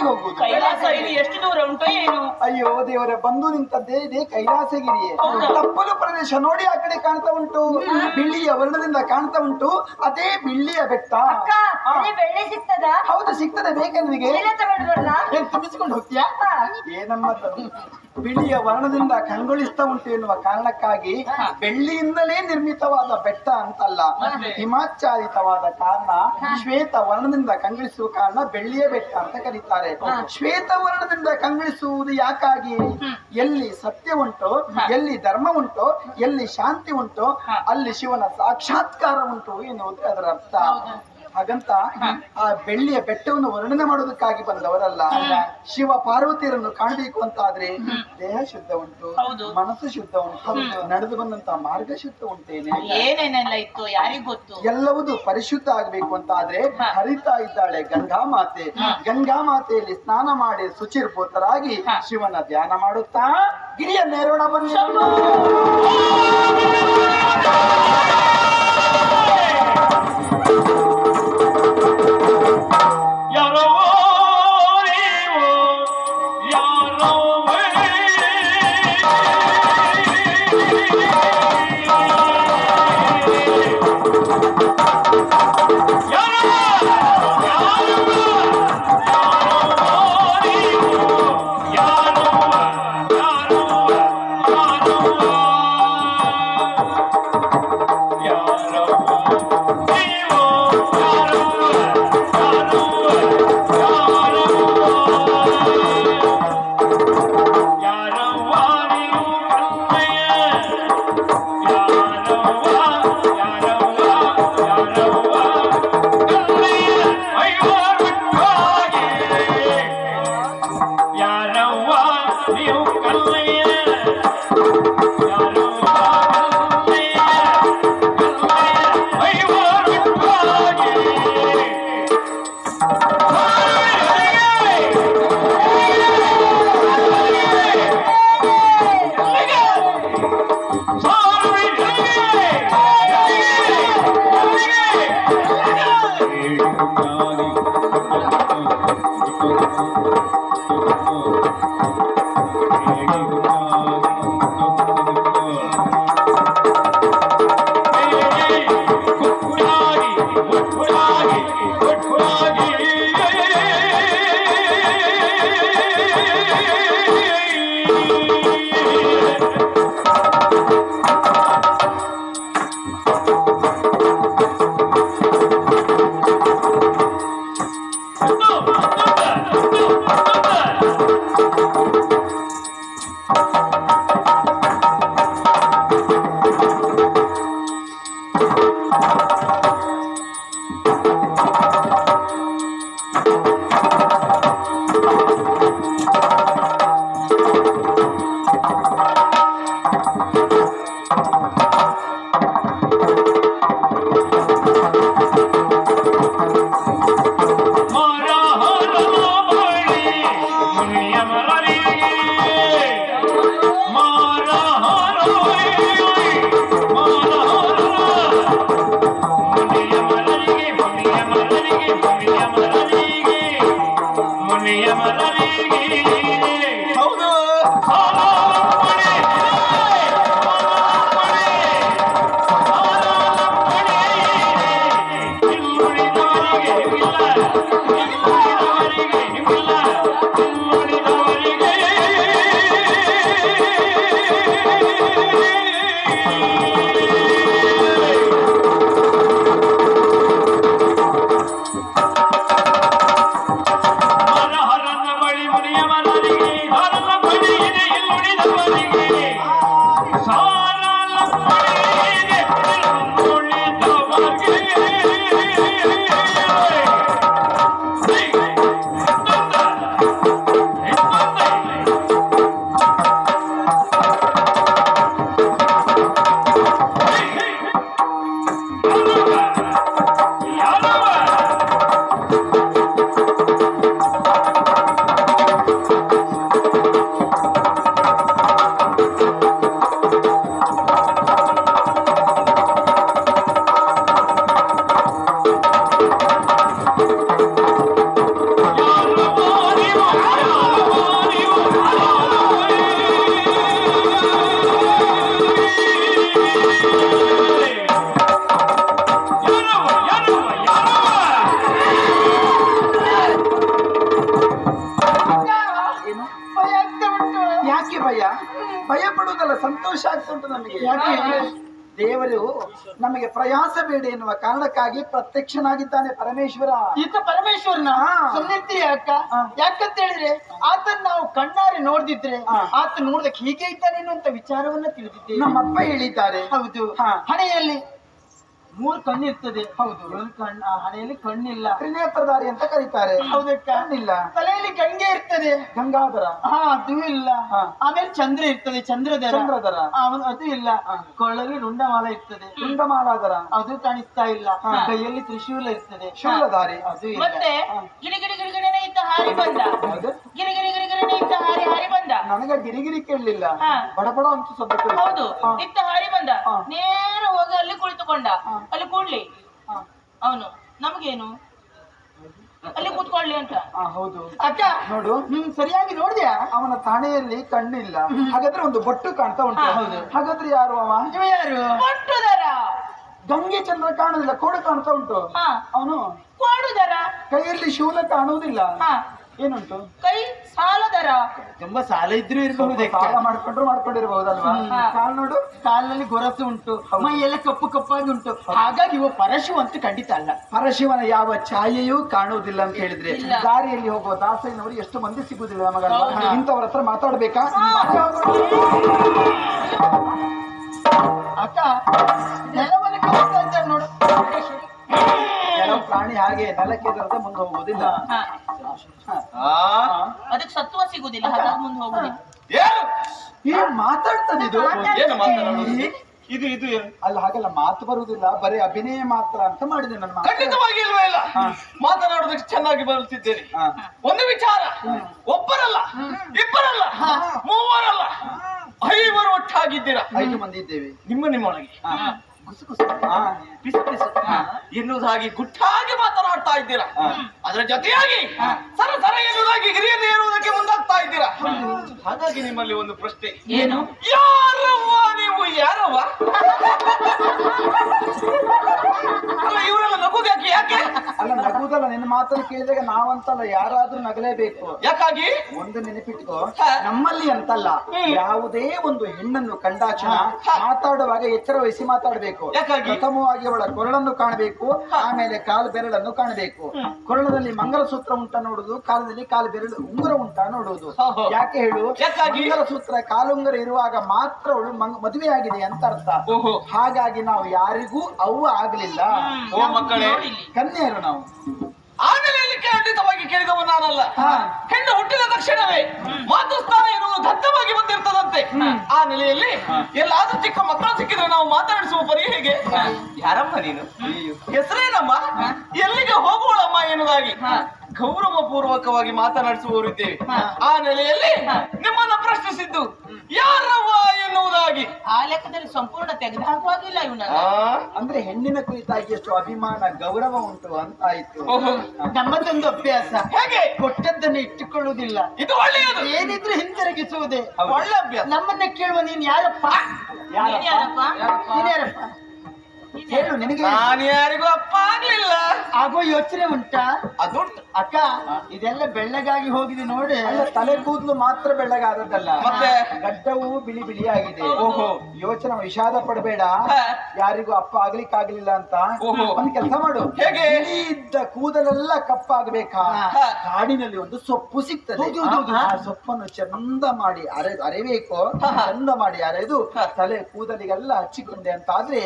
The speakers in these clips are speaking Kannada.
ಎಲ್ಲಿಗೆ ಹೋಗುವುದು? ಕೈಲಾಸ ಇದು ಎಷ್ಟು ದೂರ ಉಂಟು ಏನು? ಅಯ್ಯೋ ದೇವರೇ, ಬಂದು ನಿಂತದ್ದೇ ಇದೆ ಕೈಲಾಸಗಿರಿಯೇ. ತಪ್ಪಲು ಪ್ರದೇಶ ನೋಡಿ, ಆ ಕಡೆ ಕಾಣ್ತಾ ಉಂಟು, ಬಿಳಿಯ ವರ್ಣದಿಂದ ಕಾಣ್ತಾ ಉಂಟು, ಅದೇ ಬಿಳಿಯ ಬೆಟ್ಟ. ಬೆಳ್ಳಿ ಸಿಗ್ತದ? ಹೌದು, ಸಿಗ್ತದೆ. ಬೇಕಾ ನಿನಗೆ? ಏನ್ ತುಂಬಿಸಿಕೊಂಡು ಹೋಗ್ತೀಯಾ? ಏನಮ್ಮ, ಬಿಳಿಯ ವರ್ಣದಿಂದ ಕಂಗೊಳಿಸ್ತಾ ಉಂಟು ಎನ್ನುವ ಕಾರಣಕ್ಕಾಗಿ ಬೆಳ್ಳಿಯಿಂದಲೇ ನಿರ್ಮಿತವಾದ ಬೆಟ್ಟ ಅಂತಲ್ಲ, ಹಿಮಾಚ್ಛಾದಿತವಾದ ಕಾರಣ, ಶ್ವೇತ ವರ್ಣದಿಂದ ಕಂಗೊಳಿಸುವ ಕಾರಣ ಬೆಳ್ಳಿಯ ಬೆಟ್ಟ ಅಂತ ಕರೀತಾರೆ. ಶ್ವೇತ ವರ್ಣದಿಂದ ಕಂಗೊಳಿಸುವುದು ಯಾಕಾಗಿ? ಎಲ್ಲಿ ಸತ್ಯ ಉಂಟು, ಎಲ್ಲಿ ಧರ್ಮ ಉಂಟು, ಎಲ್ಲಿ ಶಾಂತಿ ಉಂಟು, ಅಲ್ಲಿ ಶಿವನ ಸಾಕ್ಷಾತ್ಕಾರ ಉಂಟು ಎನ್ನುವುದು ಅದರ ಅರ್ಥ. ಹಾಗಂತ ಆ ಬೆಳ್ಳಿಯ ಬೆಟ್ಟವನ್ನು ವರ್ಣನೆ ಮಾಡೋದಕ್ಕಾಗಿ ಬಂದವರಲ್ಲ. ಶಿವ ಪಾರ್ವತಿಯರನ್ನು ಕಾಣಬೇಕು ಅಂತ ಆದ್ರೆ ದೇಹ ಶುದ್ಧ ಉಂಟು, ಮನಸ್ಸು ಶುದ್ಧ ಉಂಟು, ನಡೆದು ಬಂದಂತ ಮಾರ್ಗ ಶುದ್ಧ ಉಂಟೇನೆ, ಏನೇನೆಲ್ಲ ಇತ್ತು ಯಾರಿಗ್ ಗೊತ್ತು. ಎಲ್ಲವೂ ಪರಿಶುದ್ಧ ಆಗ್ಬೇಕು ಅಂತ ಆದ್ರೆ ಹರಿತಾ ಇದ್ದಾಳೆ ಗಂಗಾ ಮಾತೆ. ಗಂಗಾ ಮಾತೆಯಲ್ಲಿ ಸ್ನಾನ ಮಾಡಿ ಶುಚಿರ್ಭೂತರಾಗಿ ಶಿವನ ಧ್ಯಾನ ಮಾಡುತ್ತಾ ಗಿರಿಯ ನೇರೋಣ ಬನ್ನಿ. ಭಯ ಪಡುವುದಲ್ಲ, ಸಂತೋಷ ಆಗ್ತಾ ಉಂಟು ನಮಗೆ. ಯಾಕೆ ದೇವರು ನಮಗೆ ಪ್ರಯಾಸ ಬೇಡ ಎನ್ನುವ ಕಾರಣಕ್ಕಾಗಿ ಪ್ರತ್ಯಕ್ಷನಾಗಿದ್ದಾನೆ ಪರಮೇಶ್ವರ. ಈತ ಪರಮೇಶ್ವರನ ಸುಮ್ಮನಿರ್ತೀಯ ಅಕ್ಕ? ಯಾಕಂತ ಹೇಳಿದ್ರೆ ಆತನ ನಾವು ಕಣ್ಣಾರೆ ನೋಡ್ದಿದ್ರೆ ಆತ ನೋಡ್ದಕ್ಕೆ ಹೀಗೆ ಇದ್ದಾನೆ ಅನ್ನುವಂತ ವಿಚಾರವನ್ನ ತಿಳಿದಿದ್ದೇವೆ. ನಮ್ಮಪ್ಪ ಹೇಳಿದ್ದಾರೆ. ಹೌದು. ಹಣೆಯಲ್ಲಿ 3 ಕಣ್ಣಿರ್ತದೆ. ಹೌದು. ಹಣೆಯಲ್ಲಿ ಕಣ್ಣಿಲ್ಲ, ತ್ರಿನೇತ್ರಧಾರಿ ಅಂತ ಕರೀತಾರೆ. ಹೌದಕ್ಕ? ಕಣ್ಣಿಲ್ಲ. ತಲೆಯಲ್ಲಿ ಗಂಗೆ ಇರ್ತದೆ, ಗಂಗಾಧರ. ಅದು ಇಲ್ಲ. ಆಮೇಲೆ ಚಂದ್ರ ಇರ್ತದೆ, ಚಂದ್ರಧರ. ಅದು ಇಲ್ಲ. ಕೊಳ್ಳಲ್ಲಿ ರುಂಡಮಾಲ ಇರ್ತದೆ, ರುಂಡಮಾಲಾಧರ. ಅದು ಕಾಣಿಸ್ತಾ ಇಲ್ಲ. ಕೈಯಲ್ಲಿ ತ್ರಿಶೂಲ ಇರ್ತದೆ, ಶೂಲಧಾರಿ. ಅದು ಇಲ್ಲ. ಮತ್ತೆ ಗಿರಿಗಿರಿ ಗಿರಿಗಿರಿನೇ ಇದ್ದ ಹಾರಿ ಬಂದ. ಗಿರಿಗಿರಿ ಗಿರಿಗಿರಿನೇ ಇದ್ದ ಹಾರಿ ಬಂದ. ನನಗೆ ಗಿರಿಗಿರಿ ಕೇಳಲಿಲ್ಲ, ಬಡಬಡ ಅಂತ ಶಬ್ದ ಕೇಳಿತು. ಹೌದು, ಇತ್ತ ಹಾರಿ ಬಂದ. ನೇರ ಹೋಗಿ ಅಲ್ಲಿ ಕುಳಿತುಕೊಂಡ. ಅಲ್ಲಿ ಕೂಡ್ಲಿ ಅವನು ನಮಗೇನು ಅಲ್ಲಿ ಕೂತ್ಕೊಳ್ಳಿ ಅಂತ. ಹೌದು ಅಕ್ಕ ನೋಡು, ಸರಿಯಾಗಿ ನೋಡಿದ್ಯಾ? ಅವನ ತಾಣೆಯಲ್ಲಿ ಕಣ್ಣಿಲ್ಲ, ಹಾಗಾದ್ರೆ ಒಂದು ಬೊಟ್ಟು ಕಾಣ್ತಾ ಉಂಟು. ಹಾಗಾದ್ರೆ ಯಾರು ಅವ? ಇವ ಯಾರು? ಕೊಟ್ಟುದರ. ಗಂಗೆ ಚಂದ್ರ ಕಾಣುದಿಲ್ಲ, ಕೋಡು ಕಾಣ್ತಾ ಉಂಟು. ಅವನು ಕೊಡುದರ. ಕೈಯಲ್ಲಿ ಶೂಲ ಕಾಣುವುದಿಲ್ಲ. ಏನುಂಟು? ಕೈ ಸಾಲದರ. ತುಂಬಾ ಸಾಲ ಇದ್ರೂ ಇರಬಹುದು. ಸಾಲ ಮಾಡ್ಕೊಂಡಿರ್ಬಹುದಲ್ವಾ? ಕಾಲ್ ನೋಡು, ಕಾಲಿನಲ್ಲಿ ಗೊರಸು ಉಂಟು, ಮೈಯೆಲ್ಲ ಕಪ್ಪು ಕಪ್ಪಾಗಿ ಉಂಟು. ಹಾಗಾಗಿ ಇವ ಪರಶು ಅಂತ ಖಂಡಿತ ಅಲ್ಲ. ಪರಶಿವನ ಯಾವ ಛಾಯೆಯೂ ಕಾಣುವುದಿಲ್ಲ ಅಂತ ಹೇಳಿದ್ರೆ ದಾರಿಯಲ್ಲಿ ಹೋಗುವ ದಾಸಯ್ಯನವರು ಎಷ್ಟು ಮಂದಿ ಸಿಗುದಿಲ್ಲ ನಮಗಲ್ವಾ? ಇಂಥವ್ರ ಹತ್ರ ಮಾತಾಡ್ಬೇಕಾ? ಅಕ್ಕ ನೆಲವನ್ನು ಕಲಿಸ್ತಾ ಇದ್ದಾರೆ ನೋಡು. ಕೆಲವು ಪ್ರಾಣಿ ಹಾಗೆ ನೆಲಕ್ಕೆ ಎದುರದೆ ಮುಂದೆ ಹೋಗುವುದಿಲ್ಲ. ಅದಕ್ಕೆ ಸತ್ವ ಸಿಗುದಿಲ್ಲ, ಹಾಗಾಗಿ ಮುಂದೆ ಹೋಗುದಿಲ್ಲ. ಏನ್ ಮಾತಾಡ್ತದೆ ಇದು? ಏನು ಮಾತಾಡೋದು? ಇದು ಇದು ಅಲ್ಲ, ಹಾಗೆಲ್ಲ ಮಾತು ಬರುವುದಿಲ್ಲ, ಬರೀ ಅಭಿನಯ ಮಾತ್ರ ಅಂತ ಮಾಡಿದೆ ನನ್ನ ಮಾತು. ಖಂಡಿತವಾಗಿ ಇಲ್ವೇ ಇಲ್ಲ. ಮಾತನಾಡೋದಕ್ಕೆ ಚೆನ್ನಾಗಿ ಬರುತ್ತಿದ್ದೇನೆ. ಒಂದು ವಿಚಾರ, ಒಬ್ಬರಲ್ಲ, ಇಬ್ಬರಲ್ಲ, ಮೂವರಲ್ಲ, 5 ಒಟ್ಟಾಗಿದ್ದೀರಾ. 5 ಮಂದಿ ಇದ್ದೇವೆ. ನಿಮ್ಮೊಳಗೆ ಗುಸುಗುಸು ಪಿಸು ಪಿಸು ಎನ್ನುವುದಾಗಿ ಗುಟ್ಟಾಗಿ ಮಾತನಾಡ್ತಾ ಇದ್ದೀರಾ. ಅದರ ಜೊತೆಯಾಗಿ ಸರ ಸರ ಎನ್ನುವುದಾಗಿ ಹಿರಿಯನ್ನು ಏರುವುದಕ್ಕೆ ಮುಂದಾಗ್ತಾ ಇದ್ದೀರಾ. ಹಾಗಾಗಿ ನಿಮ್ಮಲ್ಲಿ ಒಂದು ಪ್ರಶ್ನೆ. ಏನು? ಯಾರವ್ವ ನೀವು? ಯಾರವ್ವ? ಅಲ್ಲ, ಇವರೆಲ್ಲ ನಗುವುದಕ್ಕೆ ಯಾಕೆ? ಅಲ್ಲ, ನಗುವುದಲ್ಲ, ನಿನ್ನ ಮಾತನ್ನು ಕೇಳಿದಾಗ ನಾವಂತಲ್ಲ, ಯಾರಾದ್ರೂ ನಗಲೇಬೇಕು. ಯಾಕಾಗಿ? ಒಂದು ನೆನಪಿಟ್ಕೋ, ನಮ್ಮಲ್ಲಿ ಅಂತಲ್ಲ, ಯಾವುದೇ ಒಂದು ಹೆಣ್ಣನ್ನು ಕಂಡಾಕ್ಷಣ ಮಾತಾಡುವಾಗ ಎಚ್ಚರ ವಹಿಸಿ ಮಾತಾಡಬೇಕು. ಯಾಕಾಗಿ? ಪ್ರಥಮವಾಗಿ ಅವಳ ಕೊರಳನ್ನು ಕಾಣಬೇಕು, ಆಮೇಲೆ ಕಾಲು ಬೆರಳನ್ನು ಕಾಣಬೇಕು. ಕೊರಳದಲ್ಲಿ ಮಂಗಲಸೂತ್ರ ಉಂಟ ನೋಡುದು, ಕಾಲದಲ್ಲಿ ಕಾಲು ಬೆರಳು ಉಂಗುರ ಉಂಟ ನೋಡುವುದು. ಯಾಕೆ ಹೇಳು? ಮಂಗಲಸೂತ್ರ ಕಾಲುಂಗುರ ಇರುವಾಗ ಮಾತ್ರ ಅವಳು ಮದುವೆ ಆಗಿದೆ ಅಂತ ಅರ್ಥ. ಹಾಗಾಗಿ ನಾವು ಯಾರಿಗೂ ಅವ್ವ ಆಗ್ಲಿಲ್ಲ. ಓ ಮಕ್ಕಳೇ, ಕನ್ಯೆಯರು ನಾವು. ಆಮೇಲೆ ಖಂಡಿತವಾಗಿ ಕೇಳಿದವ ನಾನಲ್ಲ. ಹೆಣ್ಣು ಹುಟ್ಟಿದ ತಕ್ಷಣವೇ ಮಾತೃಸ್ಥಾನ ಇರುವುದು ದತ್ತವಾಗಿ ಬಂದಿರ್ತದಂತೆ. ಆ ನೆಲೆಯಲ್ಲಿ ಎಲ್ಲಾದ್ರೂ ಚಿಕ್ಕ ಮಕ್ಕಳು ಸಿಕ್ಕಿದ್ರೆ ನಾವು ಮಾತಾಡಿಸುವ ಪರಿ ಹೇಗೆ? ಯಾರಮ್ಮ ನೀನು? ಹೆಸರೇನಮ್ಮ? ಎಲ್ಲಿಗೆ ಹೋಗುವಳಮ್ಮ ಎನ್ನುವುದಾಗಿ ಗೌರವ ಪೂರ್ವಕವಾಗಿ ಮಾತನಾಡಿಸುವವರು ಇದ್ದೇವೆ. ಆ ನೆಲೆಯಲ್ಲಿ ನಿಮ್ಮನ್ನ ಪ್ರಶ್ನಿಸಿದ್ದು ಯಾರವ್ವ ಎನ್ನುವುದಾಗಿ ಆ ಲೆಕ್ಕದಲ್ಲಿ ಸಂಪೂರ್ಣ ತೆಗೆದುಹಾಕುವಾಗಿಲ್ಲ ಇವನ. ಅಂದ್ರೆ ಹೆಣ್ಣಿನ ಕುರಿತಾಗಿ ಎಷ್ಟು ಅಭಿಮಾನ ಗೌರವ ಉಂಟು ಅಂತ ಆಯ್ತು. ನಮ್ಮದೊಂದು ಅಭ್ಯಾಸ, ಹೇಗೆ? ಕೊಟ್ಟದ್ದನ್ನು ಇಟ್ಟುಕೊಳ್ಳುವುದಿಲ್ಲ, ಇದು ಒಳ್ಳೆಯದು. ಏನಿದ್ರು ಹಿಂತಿರುಗಿಸುವುದೇ ಒಳ್ಳೆ ಅಭ್ಯಾಸ. ನಮ್ಮನ್ನ ಕೇಳುವ ನೀನ್ ಯಾರಪ್ಪ? ಯಾರಪ್ಪ? ನೀನ್ ಯಾರಪ್ಪ ಹೇಳು. ನಿನಗೆ ನಾನು ಯಾರಿಗೂ ಅಪ್ಪ ಆಗ್ಲಿಲ್ಲ. ಆಗೋ ಯೋಚನೆ ಉಂಟಾ? ಅದುಂಟು ಅಕ್ಕ. ಇದೆಲ್ಲ ಬೆಳ್ಳಗಾಗಿ ಹೋಗಿದೆ ನೋಡಿ. ಅಲ್ಲ, ತಲೆ ಕೂದಲು ಮಾತ್ರ ಬೆಳ್ಳಗಾದದ್ದಲ್ಲ, ಮತ್ತೆ ಗಡ್ಡವು ಬಿಳಿ ಬಿಳಿಯಾಗಿದೆ. ಓಹೋ, ಯೋಚನೆ, ವಿಷಾದ ಪಡಬೇಡ. ಯಾರಿಗೂ ಅಪ್ಪ ಆಗ್ಲಿಕ್ಕಾಗ್ಲಿಲ್ಲ ಅಂತ. ಒಂದ್ ಕೆಲಸ ಮಾಡು. ಹೇಗೆ? ಬಿಳಿ ಇದ್ದ ಕೂದಲೆಲ್ಲ ಕಪ್ಪಾಗಬೇಕಾ? ಕಾಡಿನಲ್ಲಿ ಒಂದು ಸೊಪ್ಪು ಸಿಗ್ತದೆ. ಆ ಸೊಪ್ಪನ್ನು ಚಂದ ಮಾಡಿ ಅರೆಬೇಕು. ಚಂದ ಮಾಡಿ ಅರೆದು ತಲೆ ಕೂದಲಿಗೆಲ್ಲ ಹಚ್ಚಿಕೊಂಡೆ ಅಂತ ಆದ್ರೆ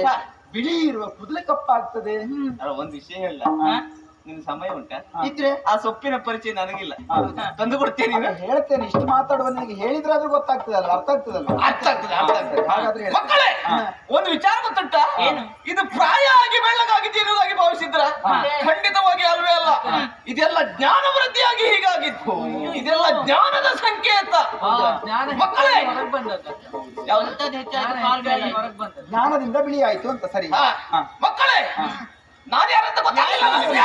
ಬಿಳಿ ಇರುವ ಕೂದಲೇ ಕಪ್ಪಾಗ್ತದೆ. ಒಂದು ವಿಷಯ ಹೇಳ, ನಿನ್ ಸಮಯ ಉಂಟಾ? ಇದ್ರೆ ಆ ಸೊಪ್ಪಿನ ಪರಿಚಯ ನನಗಿಲ್ಲ, ತಂದು ಕೊಡ್ತೇನೆ. ಹೇಳ್ತೇನೆ, ಇಷ್ಟು ಮಾತಾಡುವ ನಿನಗೆ ಹೇಳಿದ್ರಾದ್ರೂ ಗೊತ್ತಾಗ್ತದಲ್ಲ, ಅರ್ಥ ಆಗ್ತದಲ್ಲ? ಅರ್ಥ ಆಗ್ತದೆ, ಅರ್ಥ ಆಗ್ತದೆ. ಹಾಗಾದ್ರೆ ಹೇಳು. ಮಕ್ಕಳೇ, ಒಂದು ವಿಚಾರ ಗೊತ್ತುಂಟ? ಏನು? ಇದು ಪ್ರಾಯ ಆಗಿ ಬೆಳ್ಳಗಾಗಿದ್ದು ಎನ್ನುವುದಾಗಿ ಭಾವಿಸಿದ್ರ? ಖಂಡಿತವಾಗಿ ಅಲ್ವೇ ಅಲ್ಲ. ಇದೆಲ್ಲ ಜ್ಞಾನ ವೃದ್ಧಿಯಾಗಿ ಹೀಗಾಗಿತ್ತು. ಇದೆಲ್ಲ ಜ್ಞಾನದ ಸಂಕೇತ. ಮಕ್ಕಳೇ, ಜ್ಞಾನದಿಂದ ಬಿಳಿ ಆಯ್ತು ಅಂತ. ಸರಿ ಮಕ್ಕಳೇ, ನಾನು ಯಾರಂತ ಗೊತ್ತಾಗಲಿಲ್ಲ ನನಗೆ.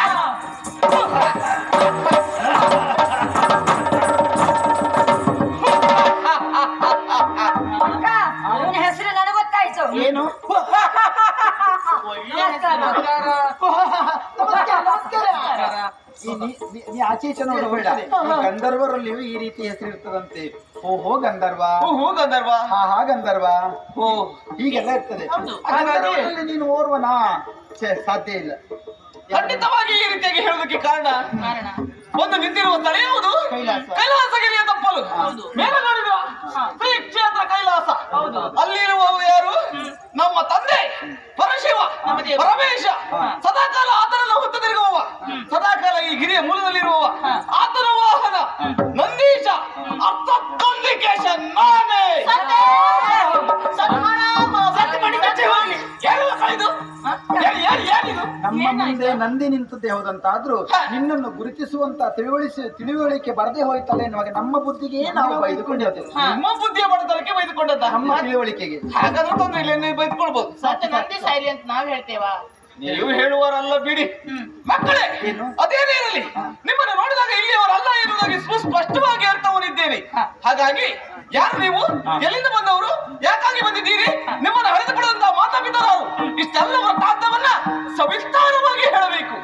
ಅವನ ಹೆಸರು ನನಗೆ ಗೊತ್ತಾಯ್ತು. ಏನು? ನಮಸ್ಕಾರ. ನಮಸ್ಕಾರ. ನೀ ಆಚೆ ಈಚೆ ನೋಡಬೇಡ. ಗಂಧರ್ವರಲ್ಲಿಯೂ ಈ ರೀತಿ ಹೆಸರು ಇರ್ತದಂತೆ. ಓಹೋ ಗಂಧರ್ವ, ಓಹೋ ಗಂಧರ್ವ, ಹಾ ಹಾ ಗಂಧರ್ವ, ಓ ಹೀಗೆಲ್ಲ ಇರ್ತದೆ. ಹೌದು. ಆ ಗಂಧರ್ವರಲ್ಲಿ ನೀನು ಓರ್ವನಾ? ಸಾಧ್ಯ ಇಲ್ಲ. ಖಂಡಿತವಾಗಿ ಈ ರೀತಿಯಾಗಿ ಹೇಳೋದಕ್ಕೆ ಕಾರಣ ಕಾರಣ ಒಂದು ನಿಂತಿರುವ ಸ್ಥಳ ಯಾವುದು? ಕೈಲಾಸ. ಕೈಲಾಸಗಿರಿಯ ತಪ್ಪಲು. ಹೌದು. ಮೇಲೆ ನೋಡಿದ ಶ್ರೀ ಕ್ಷೇತ್ರ ಕೈಲಾಸ. ಹೌದು. ಅಲ್ಲಿರುವವರು ಯಾರು? ನಮ್ಮ ತಂದೆ ಪರಶಿವ, ನಮ್ಮ ದೇವರು. ಪರಮೇಶ. ಸದಾಕಾಲ ಆತನನ್ನು ಹೊತ್ತು ತಿರುಗುವವ, ಸದಾಕಾಲ ಈ ಗಿರಿಯ ಮೂಲದಲ್ಲಿರುವವ. ಆತನ ವಾಹನ ನಂದೀಶ, ಅರ್ಥಕೊಂಡಿಕೇಶ ನಾನೇ. ನಮ್ಮ ಮುಂದೆ ನಂದಿ ನಿಂತದ್ದೇ ಹೌದಂತಾದ್ರೂ ನಿನ್ನನ್ನು ಗುರುತಿಸುವಂತ ತಿಳುವಳಿಕೆ ಬರದೆ ಹೋಯ್ತಲ್ಲ ಎನ್ನುವಾಗ ನಮ್ಮ ಬುದ್ಧಿಗೆ ನಾವು ಬೈದುಕೊಂಡಿದ್ದೇವೆ. ನಿಮ್ಮ ಬುದ್ಧಿಯ ಬಡತನಕ್ಕೆ ಬೈದುಕೊಂಡದ್ದ. ನಮ್ಮ ತಿಳುವಳಿಕೆಗೆ ಹಾಗಾದ್ರೆ ತೊಂದ್ರೆ ಇಲ್ಲ, ನೀವು ಬೈದುಕೊಳ್ಬಹುದು. ಮತ್ತೆ ನಂದಿ ಸಾಯ್ಲಿ ಅಂತ ನಾವ್ ಹೇಳ್ತೇವಾ? ನೀವು ಹೇಳುವವರಲ್ಲ ಬಿಡಿ ಮಕ್ಕಳೇ. ಅದೇನೇ ಇರಲಿ, ನಿಮ್ಮನ್ನು ನೋಡಿದಾಗ ಇಲ್ಲಿಯವರಲ್ಲ ಎನ್ನುವುದಾಗಿ ಸುಸ್ಪಷ್ಟವಾಗಿ ಅರ್ಥವನಿದ್ದೇನೆ. ಹಾಗಾಗಿ ಯಾರು ನೀವು? ಎಲ್ಲಿಂದ ಬಂದವರು? ಯಾಕಾಗಿ ಬಂದಿದ್ದೀರಿ? ನಿಮ್ಮನ್ನು ಹರಿದುಕೊಳ್ಳುವಂತಹ ಮಾತಾಪಿತರು ಇಷ್ಟೆಲ್ಲ ವೃತ್ತಾಂತವನ್ನ ಸವಿಸ್ತಾರವಾಗಿ ಹೇಳಬೇಕು.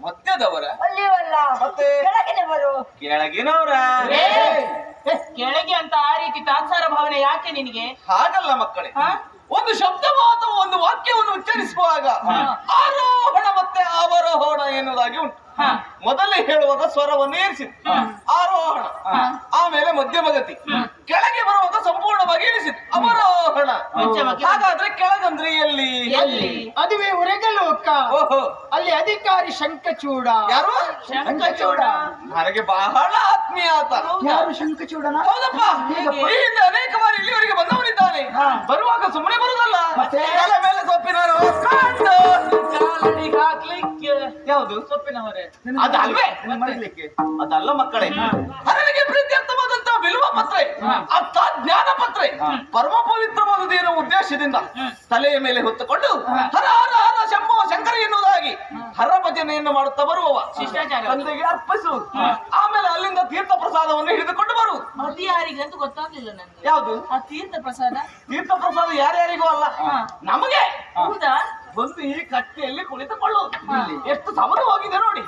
ಮಧ್ಯದವರ ಮತ್ತೆ ಕೆಳಗಿನವರ. ಕೆಳಗೆ ಅಂತ ಆ ರೀತಿ ತಾತ್ಸಾರ ಭಾವನೆ ಯಾಕೆ ನಿನಗೆ? ಹಾಗಲ್ಲ ಮಕ್ಕಳೇ, ಒಂದು ಶಬ್ದವ ಅಥವಾ ಒಂದು ವಾಕ್ಯವನ್ನು ಉಚ್ಚರಿಸುವಾಗ ಆರೋಹಣ ಮತ್ತೆ ಅವರೋಹಣ ಎನ್ನುವುದಾಗಿ ಉಂಟು. ಮೊದಲೇ ಹೇಳುವಾಗ ಸ್ವರವನ್ನು ಏರಿಸಿ ಆರೋಹಣ, ಆಮೇಲೆ ಮಧ್ಯಮಗತಿ, ಕೆಳಗೆ ಬರುವಾಗ ಸಂಪೂರ್ಣವಾಗಿ ಇಳಿಸಿತು ಅವರೋಹಣ. ಹಾಗಾದ್ರೆ ಕೆಳಗಂದ್ರೆ ಎಲ್ಲಿ? ಅದುವೇ ಹೊರಗಲೋಕ. ಓಹೋ, ಅಲ್ಲಿ ಅಧಿಕಾರಿ ಶಂಖಚೂಡ. ಯಾರು? ಶಂಖಚೂಡ. ನನಗೆ ಬಹಳ ಆತ್ಮೀಯ ಆತ. ಯಾರು ಶಂಖಚೂಡನ? ಹೌದಪ್ಪ, ಈ ಹಿಂದೆ ಅನೇಕ ಬಾರಿ ಇಲ್ಲಿವರೆಗೆ ಬಂದವನಿದ್ದಾನೆ. ಬರುವಾಗ ಸುಮ್ಮನೆ ಬರುದಲ್ಲ, ತಲೆ ಮೇಲೆ ಸೊಪ್ಪಿನ ಕಂಡು ಕಾಲಡಿಗೆ ಹಾಕ್ಲಿಕ್ಕೆ. ಯಾವುದು ಸೊಪ್ಪಿನ ಹೊರೆ? ಅದಲ್ವೇ? ಮರಿಲಿಕ್ಕೆ ಅದಲ್ಲ ಮಕ್ಕಳೇ, ಹರನಿಗೆ ಪ್ರೀತ್ಯರ್ಥವಾದಂತಹ ಬಿಲ್ವ ಪತ್ರೆ, ಅರ್ಥ ಜ್ಞಾನ ಪತ್ರೆ, ಪರಮ ಪವಿತ್ರವಾದದೇನೋ ಉದ್ದೇಶದಿಂದ ತಲೆಯ ಮೇಲೆ ಹೊತ್ತುಕೊಂಡು ಹರ ಹರ ಹರ ಶಂಭೋ ಶಂಕರ ಎನ್ನುವುದಾಗಿ ಹರ ಭಜನೆಯನ್ನು ಮಾಡುತ್ತಾ ಬರುವವ ಶಿಷ್ಟಾಚಾರ. ತಂದೆಗೆ ಅರ್ಪಿಸುವುದು. ಆಮೇಲೆ ಅಲ್ಲಿಂದ ತೀರ್ಥ ಪ್ರಸಾದವನ್ನು ಹಿಡಿದುಕೊಂಡು ಬರುವುದು. ಅದು ಯಾರಿಗಂತೂ ಗೊತ್ತಾಗ್ಲಿಲ್ಲ ನನ್ಗೆ. ಯಾವುದು ಆ ತೀರ್ಥ ಪ್ರಸಾದ? ತೀರ್ಥ ಪ್ರಸಾದ ಯಾರ್ಯಾರಿಗೂ ಅಲ್ಲ, ನಮಗೆ. ಹೌದಾ? ಬಂದು ಈ ಕಟ್ಟೆಯಲ್ಲಿ ಕುಳಿತುಕೊಳ್ಳುವುದು. ಎಷ್ಟು ಸಮೃದ್ಧವಾಗಿದೆ ನೋಡಿ.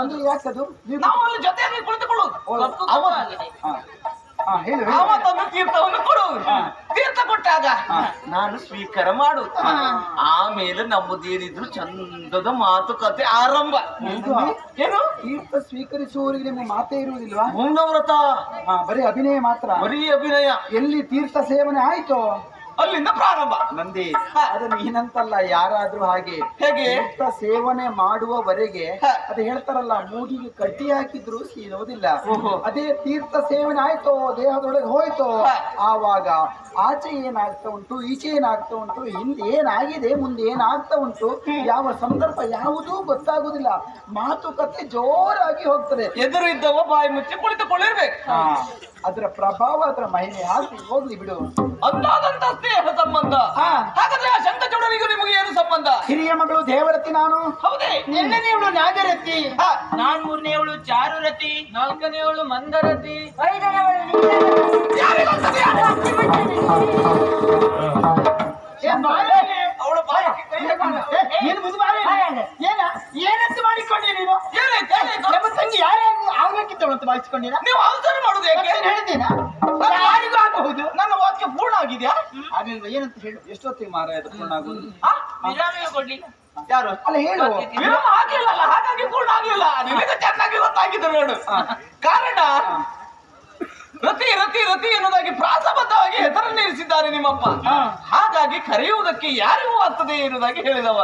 ಅಂದ್ರೆ ಯಾಕದು? ನಾವು ಅಲ್ಲಿ ಜೊತೆಯಲ್ಲಿ ಕುಳಿತುಕೊಳ್ಳುವುದು. ಕಪ್ಪು ಆಗಿದೆ. ಹೇಳು ಅವ ತಂದು ತೀರ್ಥವನ್ನು ಕೊಡುವುದು. ತೀರ್ಥ ಕೊಟ್ಟಾಗ ನಾನು ಸ್ವೀಕಾರ ಮಾಡುವುದು. ಆಮೇಲೆ ನಮ್ಮದೇನಿದ್ರು ಚಂದದ ಮಾತುಕತೆ ಆರಂಭ. ಏನು? ತೀರ್ಥ ಸ್ವೀಕರಿಸುವವರಿಗೆ ನಿಮ್ಮ ಮಾತೇ ಇರುವುದಿಲ್ವಾ? ಮೌನವ್ರತ, ಬರೀ ಅಭಿನಯ ಮಾತ್ರ. ಬರೀ ಅಭಿನಯ. ಎಲ್ಲಿ ತೀರ್ಥ ಸೇವನೆ ಆಯ್ತು ಅಲ್ಲಿಂದ ಪ್ರಾರಂಭ. ನಂದಿ, ಅದು ನೀನಂತಲ್ಲ, ಯಾರಾದ್ರೂ ಹಾಗೆ. ಹೇಗೆ? ತೀರ್ಥ ಸೇವನೆ ಮಾಡುವವರೆಗೆ ಅದು ಹೇಳ್ತಾರಲ್ಲ, ಮೂಗಿಗೆ ಕಡ್ಡಿ ಹಾಕಿದ್ರು ಸೀದೋದಿಲ್ಲ. ಅದೇ ತೀರ್ಥ ಸೇವನೆ ಆಯ್ತೋ, ದೇಹದೊಳಗೆ ಹೋಯ್ತೋ, ಆವಾಗ ಆಚೆ ಏನಾಗ್ತಾ ಉಂಟು, ಈಚೆ ಏನಾಗ್ತಾ ಉಂಟು, ಹಿಂದೆ ಏನಾಗಿದೆ, ಮುಂದೆ ಏನಾಗ್ತಾ ಉಂಟು, ಯಾವ ಸಂದರ್ಭ ಯಾವುದೂ ಗೊತ್ತಾಗುದಿಲ್ಲ. ಮಾತುಕತೆ ಜೋರಾಗಿ ಹೋಗ್ತದೆ. ಎದುರು ಇದ್ದವ ಬಾಯಿ ಮುಚ್ಚಿ ಕುಳಿತುಕೊಳ್ಳಿರ್ಬೇಕು. ಅದರ ಪ್ರಭಾವ, ಅದರ ಮಹಿಮೆ ಹಾಕಿ ಹೋಗ್ಲಿ ಬಿಡು. ಅಂದಾದಂತ ಸ್ನೇಹ ಸಂಬಂಧ. ಹಾಗಾದ್ರೆ ಆ ಶಂಖಚೂಡನಿಗೂ ನಿಮಗೆ ಏನು ಸಂಬಂಧ? ಹಿರಿಯ ಮಗಳು ದೇವರತಿ ನಾನು. ಹೌದೇ? ಎರಡನೇವಳು ನಾಗರತಿ. ನಾನ್ ಮೂರನೇವಳು ಚಾರುರತಿ. ನಾಲ್ಕನೆಯವಳು ಮಂದರತಿ. ಅವಳು ಬಾಯಿ ಏನಂತ ಮಾಡಿಕೊಂಡೆ ನೀನು? ನಮ್ಮ ತಂಗಿ ಯಾರೇ ಆಗ್ಲಿಕ್ಕಿದ್ದವಳು ಅಂತ ಭಾವಿಸಿಕೊಂಡಿರ? ನೀವು ಅವಸರ ಮಾಡುದು ಯಾಕೆ? ಹೇಳ್ತೀನ ಯಾರಿಗೂ ಆಗಬಹುದು. ನನ್ನ ವಾಕ್ಯ ಪೂರ್ಣ ಆಗಿದೆಯಾ? ಆಗಿಲ್ವ? ಏನಂತ ಹೇಳು. ಎಷ್ಟೊತ್ತಿಗೆ ಮಾರಾಯ ಪೂರ್ಣ ಆಗುದು? ವಿರಾಮ ಕೊಡ್ಲಿಲ್ಲ. ಯಾರು? ಅಲ್ಲ ಹೇಳು. ವಿರಾಮ ಆಗ್ಲಿಲ್ಲ, ಹಾಗಾಗಿ ಪೂರ್ಣ ಆಗ್ಲಿಲ್ಲ. ನಿಮಗೆ ಚೆನ್ನಾಗಿ ಗೊತ್ತಾಗಿದೆ ನೋಡು. ಕಾರಣ ರತಿ ರತಿ ರತಿ ಎನ್ನುವುದಾಗಿ ಪ್ರಾಸಬದ್ಧವಾಗಿ ಹೆಸರನ್ನು ಇರಿಸಿದ್ದಾರೆ ನಿಮ್ಮಪ್ಪ. ಹಾಗಾಗಿ ಕರೆಯುವುದಕ್ಕೆ ಯಾರಿಗೂ ಆಗ್ತದೆ ಎನ್ನುವುದಾಗಿ ಹೇಳಿದವ.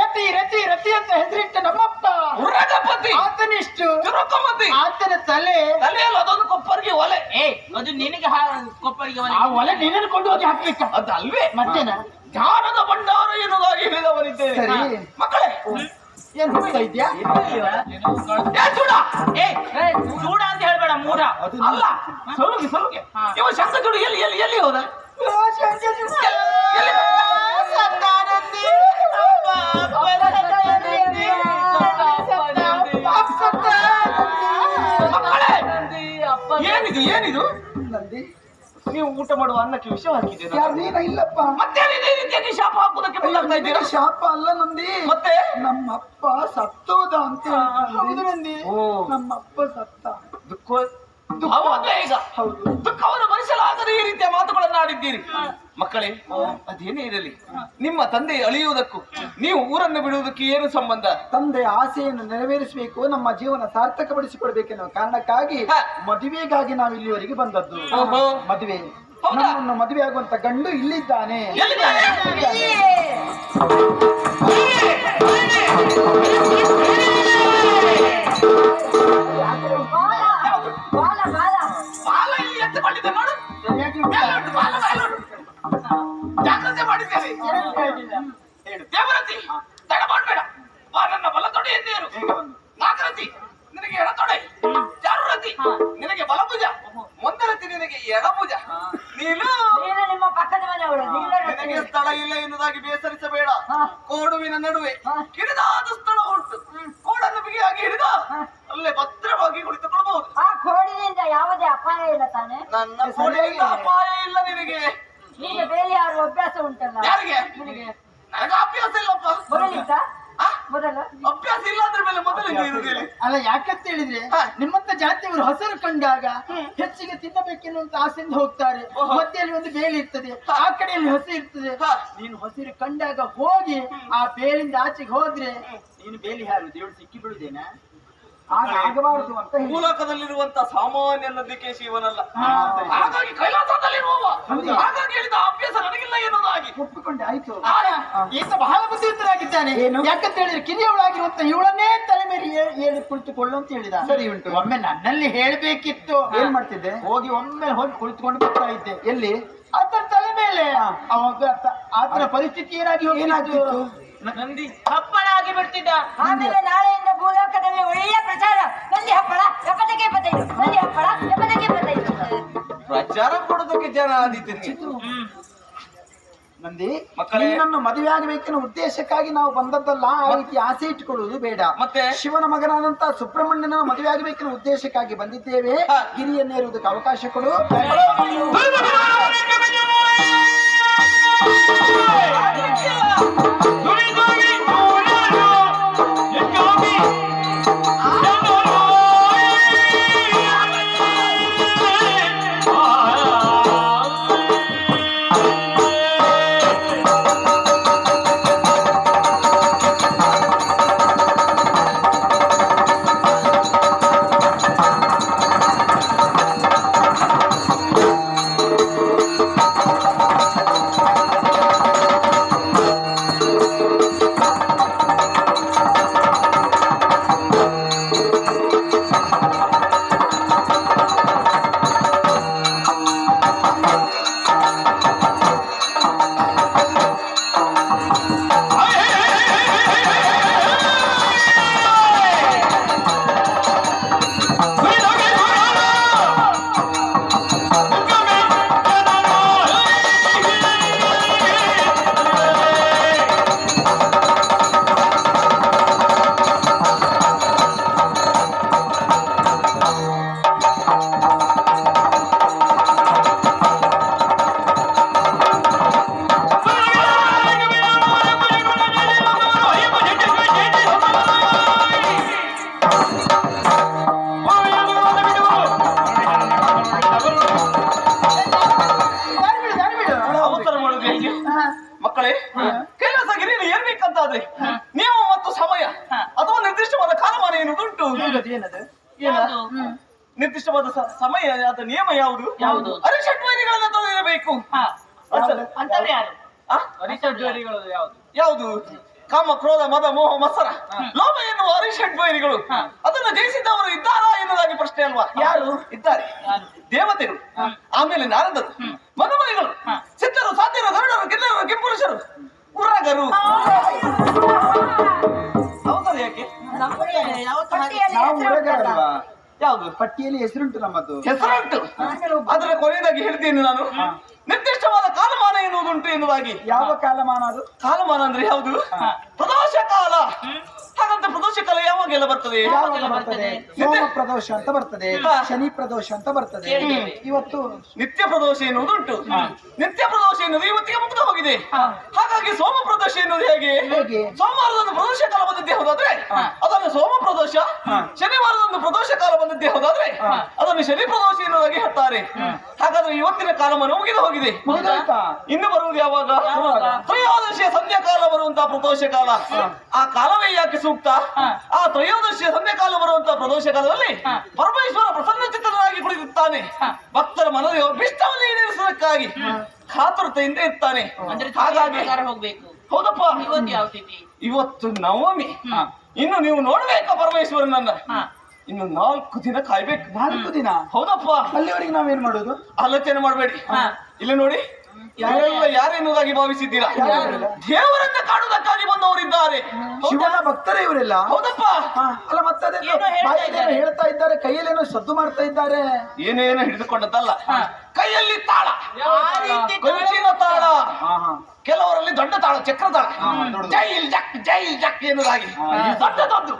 ರತಿ ರತಿ ರತಿ ಅಂತ ಹೆಸರಿಟ್ಟ ನಮ್ಮಪ್ಪ ಉರಗಪತಿ, ಆತನಿಷ್ಟು ಚುರುಕಮತಿ, ಆತನ ತಲೆ ತಲೆಯಲ್ಲಿ ಅದೊಂದು ಕೊಪ್ಪರಿಗೆ ಒಲೆ. ಅದು ನಿನಗೆ ಕೊಪ್ಪರಿಗೆ ಆ ಒಲೆ ನಿನ್ನನ್ನು ಕೊಂಡು ಹೋಗಿ ಹಾಕ್ಲಿಕ್ಕ. ಅದಲ್ವೇ ಮತ್ತೇನ? ಜ್ಞಾನದ ಭಂಡಾರ ಎನ್ನುವುದಾಗಿ ಹೇಳಿದವನಿದ್ದೇನೆ. ಸರಿ. ಮಕ್ಕಳೇ, ಏನ್ ಹೋಗ್ತಾ ಇದ್ಯಾ? ಚೂಡ ಚೂಡ ಅಂತ ಹೇಳ್ಬೇಡ, ಮೂಢ. ಅಲ್ಲ, ಸಲುಗೆ ಸಲುಗೆ. ಇವ ಶಂಖಚೂಡ ಎಲ್ಲಿ ಎಲ್ಲಿ ಎಲ್ಲಿ ಹೋದ? ಎಲ್ಲಿ? ಮಕ್ಕಳೇ, ಏನಿದು ಏನಿದು? ನಂದಿ, ನೀವು ಊಟ ಮಾಡುವ ಅನ್ನಕ್ಕೆ ವಿಷ ಹಾಕಿದ್ದೀರಾ? ಯಾರು ನೀನ? ಇಲ್ಲಪ್ಪ. ಮತ್ತೆ ಈ ರೀತಿಯಾಗಿ ಶಾಪ ಹಾಕುವುದಕ್ಕೆ ಮುಂದಾಗ್ತಾ ಇದ್ದೀರಾ? ಶಾಪ ಅಲ್ಲ ನಂದಿ, ಮತ್ತೆ ನಮ್ಮಪ್ಪ ಸತ್ತೋದ ಅಂತ ಹೌದು ನಂದಿ. ನಮ್ಮಪ್ಪ ಸತ್ತ. ದುಃಖ ದುಃಖವಾಗ್ಲೇ ಈಗ. ಹೌದು. ದುಃಖವನ್ನು ಭರಿಸಲಾಗದೆ ಈ ರೀತಿಯ ಮಾತುಗಳನ್ನು ಆಡಿದ್ದೀರಿ. ಮಕ್ಕಳೇ, ಅದೇನೇ ಇರಲಿ, ನಿಮ್ಮ ತಂದೆ ಅಳಿಯುವುದಕ್ಕೂ ನೀವು ಊರನ್ನು ಬಿಡುವುದಕ್ಕೆ ಏನು ಸಂಬಂಧ? ತಂದೆ ಆಸೆಯನ್ನು ನೆರವೇರಿಸಬೇಕು, ನಮ್ಮ ಜೀವನ ಸಾರ್ಥಕಪಡಿಸಿಕೊಳ್ಬೇಕೆನ್ನುವ ಕಾರಣಕ್ಕಾಗಿ ಮದುವೆಗಾಗಿ ನಾವು ಇಲ್ಲಿವರೆಗೆ ಬಂದದ್ದು. ಓಹೋ. ಮದುವೆ, ಹೌದಾ? ನಮ್ಮನ್ನು ಮದುವೆ ಆಗುವಂತ ಗಂಡು ಇಲ್ಲಿದ್ದಾನೆ. ಎಲ್ಲಿದ್ದಾನೆ? ಬಾಲ ಇಲ್ಲಿ ಎತ್ತುಕೊಂಡಿದ್ದೆ ನೋಡು. ಮೇಲೆ ಉಂಟು, ಬಾಲ ಮೇಲೆ ಉಂಟು. ಜಾಗ್ರತೆ ಮಾಡಿದ್ದೇನೆ. ಹೇಳು. ದೇವರತಿ, ತಡ ಮಾಡಬೇಡ. ಬಾ, ನನ್ನ ಬಲ ತೊಡೆ ಎಂದೇರು. ನಾಗರತಿ, ನಿನಗೆ ಎಡತೊಡೆ. ಚಾರುರತಿ, ನಿನಗೆ ಬಲಭುಜ. ಮಂದರತಿ, ನಿನಗೆ ಎಡಭುಜ. ನೀನು ನಿಮ್ಮ ಪಕ್ಕದ ಮನೆಯವಳು. ನಿನಗೆ ಸ್ಥಳ ಇಲ್ಲ ಎನ್ನುವುದಾಗಿ ಬೇಸರಿಸಬೇಡ. ಕೋಡುವಿನ ನಡುವೆ ಕಿರಿದಾದ ಸ್ಥಳ ಉಂಟು. ಕೋಡನ್ನು ಬಿಗಿಯಾಗಿ ಹಿಡಿದ ಅಲ್ಲೇ ಭದ್ರವಾಗಿ ಕುಳಿತುಕೊಳ್ಳಬಹುದು. ಆ ಕೋಡಿನಿಂದ ಯಾವುದೇ ಅಪಾಯ ಇಲ್ಲ ತಾನೆ? ನನ್ನ ಕೋಣೆಯಿಂದ ಅಪಾಯ ಇಲ್ಲ ನಿನಗೆ. ನಿಮಗೆ ಬೇರೆ ಯಾರು ಅಭ್ಯಾಸ ಉಂಟಲ್ಲ? ಯಾರಿಗೆ? ನಿನಗೆ ನನಗೆ ಅಭ್ಯಾಸ ಇಲ್ಲಪ್ಪ. ಮೊದಲಿದ್ದ? ಮೊದಲು ಅಭ್ಯಾಸ ಇಲ್ಲ ಅಂದ್ರೆ ಮೇಲೆ ಮೊದಲಿಗೆ ಇರುವುದಿಲ್ಲ. ಅಲ್ಲ, ಯಾಕಂತ ಹೇಳಿದ್ರೆ ನಿಮ್ಮಂತ ಜಾತಿಯವರು ಹಸರು ಕಂಡಾಗ ಹೆಚ್ಚಿಗೆ ತಿನ್ನಬೇಕೆನ್ನುವಂತ ಆಸೆಯಿಂದ ಹೋಗ್ತಾರೆ. ಮಧ್ಯದಲ್ಲಿ ಒಂದು ಬೇಲಿ ಇರ್ತದೆ, ಆ ಕಡೆಯಲ್ಲಿ ಹಸಿ ಇರ್ತದೆ. ನೀನು ಹಸಿರು ಕಂಡಾಗ ಹೋಗಿ ಆ ಬೇಲಿಂದ ಆಚೆಗೆ ಹೋದ್ರೆ ನೀನು ಬೇಲಿ ಹಾರು ದೇವ್ರು ಸಿಕ್ಕಿ ಬಿಡುದೇನಾ? ಆಗಬಾರದು ಅಂತ ಹೇಳಿ. ಭೂಲೋಕದಲ್ಲಿರುವಂತ ಸಾಮಾನ್ಯ ನಂದಿಕೇಶಿ ಇವನಲ್ಲ, ಹಾಗಾಗಿ ಕೈಲಾಸದಲ್ಲಿರುವವ, ಹಾಗಾಗಿ ಹೇಳಿದ ಅಭ್ಯಾಸ ನನಗಿಲ್ಲ ಎನ್ನುವುದಾಗಿ ಒಪ್ಪಿಕೊಂಡೆ. ಆಯ್ತು. ಈತ ಬಹಳ ಬುದ್ಧಿವಂತರಾಗಿದ್ದಾನೆ. ಏನು? ಯಾಕಂತ ಹೇಳಿದ್ರೆ ಕಿರಿಯವಳಾಗಿರುವಂತ ಇವಳನ್ನೇ ತಲೆ ಮೇಲೆ ಹೇಳಿ ಕುಳಿತುಕೊಳ್ಳು ಅಂತ ಹೇಳಿದ. ಸರಿ ಉಂಟು. ಒಮ್ಮೆ ನನ್ನಲ್ಲಿ ಹೇಳ್ಬೇಕಿತ್ತು. ಏನ್ ಮಾಡ್ತಿದ್ದೆ? ಒಮ್ಮೆ ಹೋಗಿ ಕುಳಿತುಕೊಂಡು ಬರ್ತಾ ಇದ್ದೆ. ಎಲ್ಲಿ? ಆತನ ತಲೆ ಮೇಲೆ. ಅವಾಗ ಆತನ ಪರಿಸ್ಥಿತಿ ಏನಾಗ್ತಿತ್ತು? ನಂದಿ ಹಪ್ಪಳ ಆಗಿ ಬಿಡ್ತಿದ್ದ. ಆಮೇಲೆ ನಾಳೆಯಿಂದ ಭೂಲೋಕದಲ್ಲಿ ಒಳ್ಳೆ ಪ್ರಚಾರ. ನಂದಿ ಹಪ್ಪಳ 75, ನಂದಿ ಹಪ್ಪಳ 75. ಪ್ರಚಾರ ಕೊಡೋದಕ್ಕೆ ಜನ ಆದಿತ್ಯ. ನಂದಿ ಮಕ್ಕಳೇ, ನಿನ್ನನ್ನು ಮದುವೆ ಆಗಬೇಕೆನ್ನುವ ಉದ್ದೇಶಕ್ಕಾಗಿ ನಾವು ಬಂದದ್ದಲ್ಲ. ಆ ರೀತಿ ಆಸೆ ಇಟ್ಟುಕೊಳ್ಳುವುದು ಬೇಡ. ಮತ್ತೆ ಶಿವನ ಮಗನಾದಂತ ಸುಬ್ರಹ್ಮಣ್ಯನ ಮದುವೆ ಆಗಬೇಕೆನ್ನುವ ಉದ್ದೇಶಕ್ಕಾಗಿ ಬಂದಿದ್ದೇವೆ. ಗಿರಿಯನ್ನೇರುವುದಕ್ಕೆ ಅವಕಾಶ ಕೊಡು. ಮಕ್ಕಳೇ, ಕೈಲಾಸ ಗಿರಿಯನ್ನು ಏರ್ಬೇಕಂತಾದ್ರೆ ನಿಯಮ ಮತ್ತು ಸಮಯ ಅಥವಾ ನಿರ್ದಿಷ್ಟವಾದ ಕಾಲಮಾನ ಎನ್ನುವುದುಂಟು. ಏನದು? ಯಾವುದು? ನಿರ್ದಿಷ್ಟವಾದ ಸಮಯ ಆದ ನಿಯಮ ಯಾವುದು? ಯಾವುದು? ಅರಿಷಡ್ವೈರಿಗಳನ್ನ ತಂದಿರಬೇಕು. ಅಂತವ್ರು ಯಾರು? ಯಾವುದು? ಕಾಮ, ಕ್ರೋಧ, ಮದ, ಮೋಹ, ಮತ್ಸರ, ಲೋಭ ಎನ್ನುವ ಅರಿಷಡ್ವೈರಿಗಳು. ಅದನ್ನು ಜಯಿಸಿದವರು ಇದ್ದಾರಾ ಎನ್ನುವುದಾಗಿ ಪ್ರಶ್ನೆ ಅಲ್ವಾ? ಯಾರು ಇದ್ದಾರೆ. ದೇವತೆಗಳು, ಆಮೇಲೆ ನಾರದರು, ಮನುಮನಿಗಳು, ಸಿದ್ಧರು, ಸಾಧ್ಯರು, ಗರುಡರು, ಗಿಲ್ಲರು, ಕಿಂಪುರುಷರು, ಉರ್ರಗರು. ಹೌದಲ್ಲ? ಯಾಕೆ? ನಾವು ಉರಗರಲ್ವಾ? ಯಾವುದು? ಪಟ್ಟಿಯಲ್ಲಿ ಹೆಸರುಂಟು ನಮ್ಮದು. ಹೆಸರುಂಟು. ಅದರ ಕೊನೆಯದಾಗಿ ಹೇಳ್ತೀನಿ ನಾನು, ನಿರ್ದಿಷ್ಟವಾದ ಕಾಲಮಾನ ಎನ್ನುವುದುಂಟು ಎನ್ನುವುದಾಗಿ. ಯಾವ ಕಾಲಮಾನ ಅದು? ಕಾಲಮಾನ ಅಂದ್ರೆ ಯಾವುದು? ಪ್ರದೋಷ ಕಾಲ. ಹಾಗಂತ ಪ್ರದೋಷ ಕಾಲ ಯಾವಾಗೆಲ್ಲ ಬರ್ತದೆ? ಯಾವಾಗ ಬರ್ತದೆ? ಸೋಮ ಪ್ರದೋಷ ಅಂತ ಬರ್ತದೆ, ಶನಿ ಪ್ರದೋಷ ಅಂತ ಬರ್ತದೆ. ಇವತ್ತು ನಿತ್ಯ ಪ್ರದೋಷ ಎನ್ನುವುದುಂಟು. ನಿತ್ಯ ಪ್ರದೋಷ ಎನ್ನುವುದು ಇವತ್ತಿಗೆ ಮುಗ್ದು ಹೋಗಿದೆ. ಹಾಗಾಗಿ ಸೋಮ ಪ್ರದೋಷ ಎನ್ನುವುದು ಹೇಗೆ? ಸೋಮವಾರದೊಂದು ಪ್ರದೋಷ ಕಾಲ ಬಂದಿದ್ದೇ ಹೋದಾದ್ರೆ ಅದನ್ನು ಸೋಮ ಪ್ರದೋಷ, ಶನಿವಾರದೊಂದು ಪ್ರದೋಷ ಕಾಲ ಬಂದಿದ್ದೇ ಹೋದಾದ್ರೆ ಅದನ್ನು ಶನಿ ಪ್ರದೋಷ ಎನ್ನುವುದಾಗಿ ಹೇಳ್ತಾರೆ. ಹಾಗಾದ್ರೆ ಇವತ್ತಿನ ಕಾಲಮಾನ ಮುಗಿದು ಹೋಗಿದೆ. ಇನ್ನು ಬರುವುದು ಯಾವಾಗ? ತ್ರಯೋದಶಿಯ ಸಂಧ್ಯಾ ಕಾಲ ಬರುವಂತಹ ಪ್ರದೋಷ ಕಾಲ. ಆ ಕಾಲವೇ ಯಾಕೆ ಸೂಕ್ತ? ಆ ತ್ರಯೋದಶಿಯ ಸಂಧ್ಯಾ ಕಾಲ ಬರುವಂತಹ ಪ್ರದೋಷ ಕಾಲದಲ್ಲಿ ಪರಮೇಶ್ವರ ಪ್ರಸನ್ನ ಚಿತ್ತನಾಗಿ ಕುಳಿತಿರ್ತಾನೆ. ಭಕ್ತರ ಮನದ ಅಭಿಷ್ಟವನ್ನು ಈಡೇರಿಸುವುದಕ್ಕಾಗಿ ಕಾತುರತೆಯಿಂದ ಇರ್ತಾನೆ. ಹಾಗಾಗಿ ಹೋಗ್ಬೇಕು. ಹೌದಪ್ಪ. ಇವತ್ತು ಯಾವ ತಿಥಿ? ಇವತ್ತು ನವಮಿ. ಇನ್ನು ನೀವು ನೋಡ್ಬೇಕಾ ಪರಮೇಶ್ವರನನ್ನ? ಇನ್ನು 4 ದಿನ ಕಾಯ್ಬೇಕು. 4 ದಿನ? ಹೌದಪ್ಪ. ಅಲ್ಲಿವರೆಗೆ ನಾವೇನ್ ಮಾಡುದು? ಆಲೋಚನೆ ಮಾಡಬೇಡಿ. ಇಲ್ಲಿ ನೋಡಿ, ಇವರೆಲ್ಲ ಯಾರೆನ್ನುವುದಾಗಿ ಭಾವಿಸಿದ್ದೀರಾ? ದೇವರನ್ನ ಕಾಣುವುದಕ್ಕಾಗಿ ಬಂದವರಿದ್ದಾರೆ. ಶಿವನ ಭಕ್ತರೇ ಇವರೆಲ್ಲ? ಹೌದಪ್ಪ. ಅಲ್ಲ, ಮತ್ತೆ ಬಾಯಿದೇನೋ ಹೇಳ್ತಾ ಇದ್ದಾರೆ, ಕೈಯಲ್ಲೇನೋ ಸದ್ದು ಮಾಡ್ತಾ ಇದ್ದಾರೆ. ಏನೇನೋ ಹಿಡಿದುಕೊಂಡದ್ದಲ್ಲ, ಕೈಯಲ್ಲಿ ತಾಳ, ಕೊಂಚಿನ ತಾಳ, ಕೆಲವರಲ್ಲಿ ದೊಡ್ಡ ತಾಳ, ಚಕ್ರ ತಾಳ, ಜೈಲ್ ಜಕ್ ಜೈಲ್ ಜಕ್ ಎನ್ನುವುದಾಗಿ ದೊಡ್ಡದೊಂದು.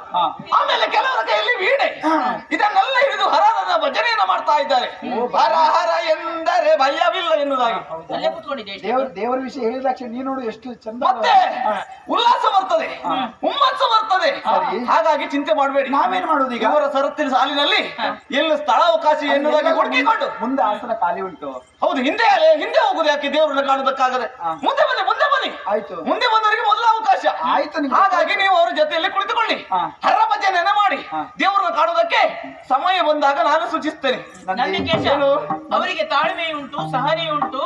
ಆಮೇಲೆ ಕೆಲವರ ಕೈಯಲ್ಲಿ ವೀಣೆ. ಇದನ್ನೆಲ್ಲ ಹಿಡಿದು ಹರನ ಭಜನೆಯನ್ನ ಮಾಡ್ತಾ ಇದ್ದಾರೆ. ಹರ ಹರ ಎಂದರೆ ಭಯವಿಲ್ಲ ಎನ್ನುವುದಾಗಿ. ಅಲ್ಲೇ ಕೂತ್ಕೊಂಡಿದ್ದೆ. ದೇವರ ವಿಷಯ ಹೇಳಿದ ತಕ್ಷಣ ನೀ ನೋಡು ಎಷ್ಟು ಚಂದ. ಮತ್ತೆ ಉಲ್ಲಾಸ ಬರ್ತದೆ, ಹುಮ್ಮಸ್ಸು ಬರ್ತದೆ. ಹಾಗಾಗಿ ಚಿಂತೆ ಮಾಡಬೇಡಿ. ನಾವೇನ್ ಮಾಡುದು ಈಗ? ಇವರ ಸರತ್ತಿನ ಸಾಲಿನಲ್ಲಿ ಎಲ್ಲ ಸ್ಥಳಾವಕಾಶ ಎನ್ನುವುದಾಗಿ ಹುಡುಕಿಕೊಂಡು ಮುಂದೆ ಆಸನ ಖಾಲಿ ಉಂಟು. ಹೌದು, ಹಿಂದೆ ಹೋಗುದು ಯಾಕೆ? ದೇವರನ್ನ ಕಾಣುವುದಕ್ಕಾಗದೆ ಮುಂದೆ ಬನ್ನಿ, ಮುಂದೆ ಬನ್ನಿ. ಆಯ್ತು. ಮುಂದೆ ಬಂದವರಿಗೆ ಮೊದಲ ಅವಕಾಶ ಅವಕಾಶ. ಆಯ್ತು ನಿಮ್ಗೆ. ಹಾಗಾಗಿ ನೀವು ಅವ್ರ ಜೊತೆಯಲ್ಲಿ ಕುಳಿತುಕೊಳ್ಳಿ. ಹಾ. ಹರ ಭಜನೆಯನ್ನ ಮಾಡಿ ಹಾ. ದೇವರನ್ನು ಕಾಣುವುದಕ್ಕೆ ಸಮಯ ಬಂದಾಗ ನಾನು ಸೂಚಿಸ್ತೇನೆ. ನಂದಿಕೇಶ, ಅವರಿಗೆ ತಾಳ್ಮೆ ಉಂಟು, ಸಹನೆ ಉಂಟು,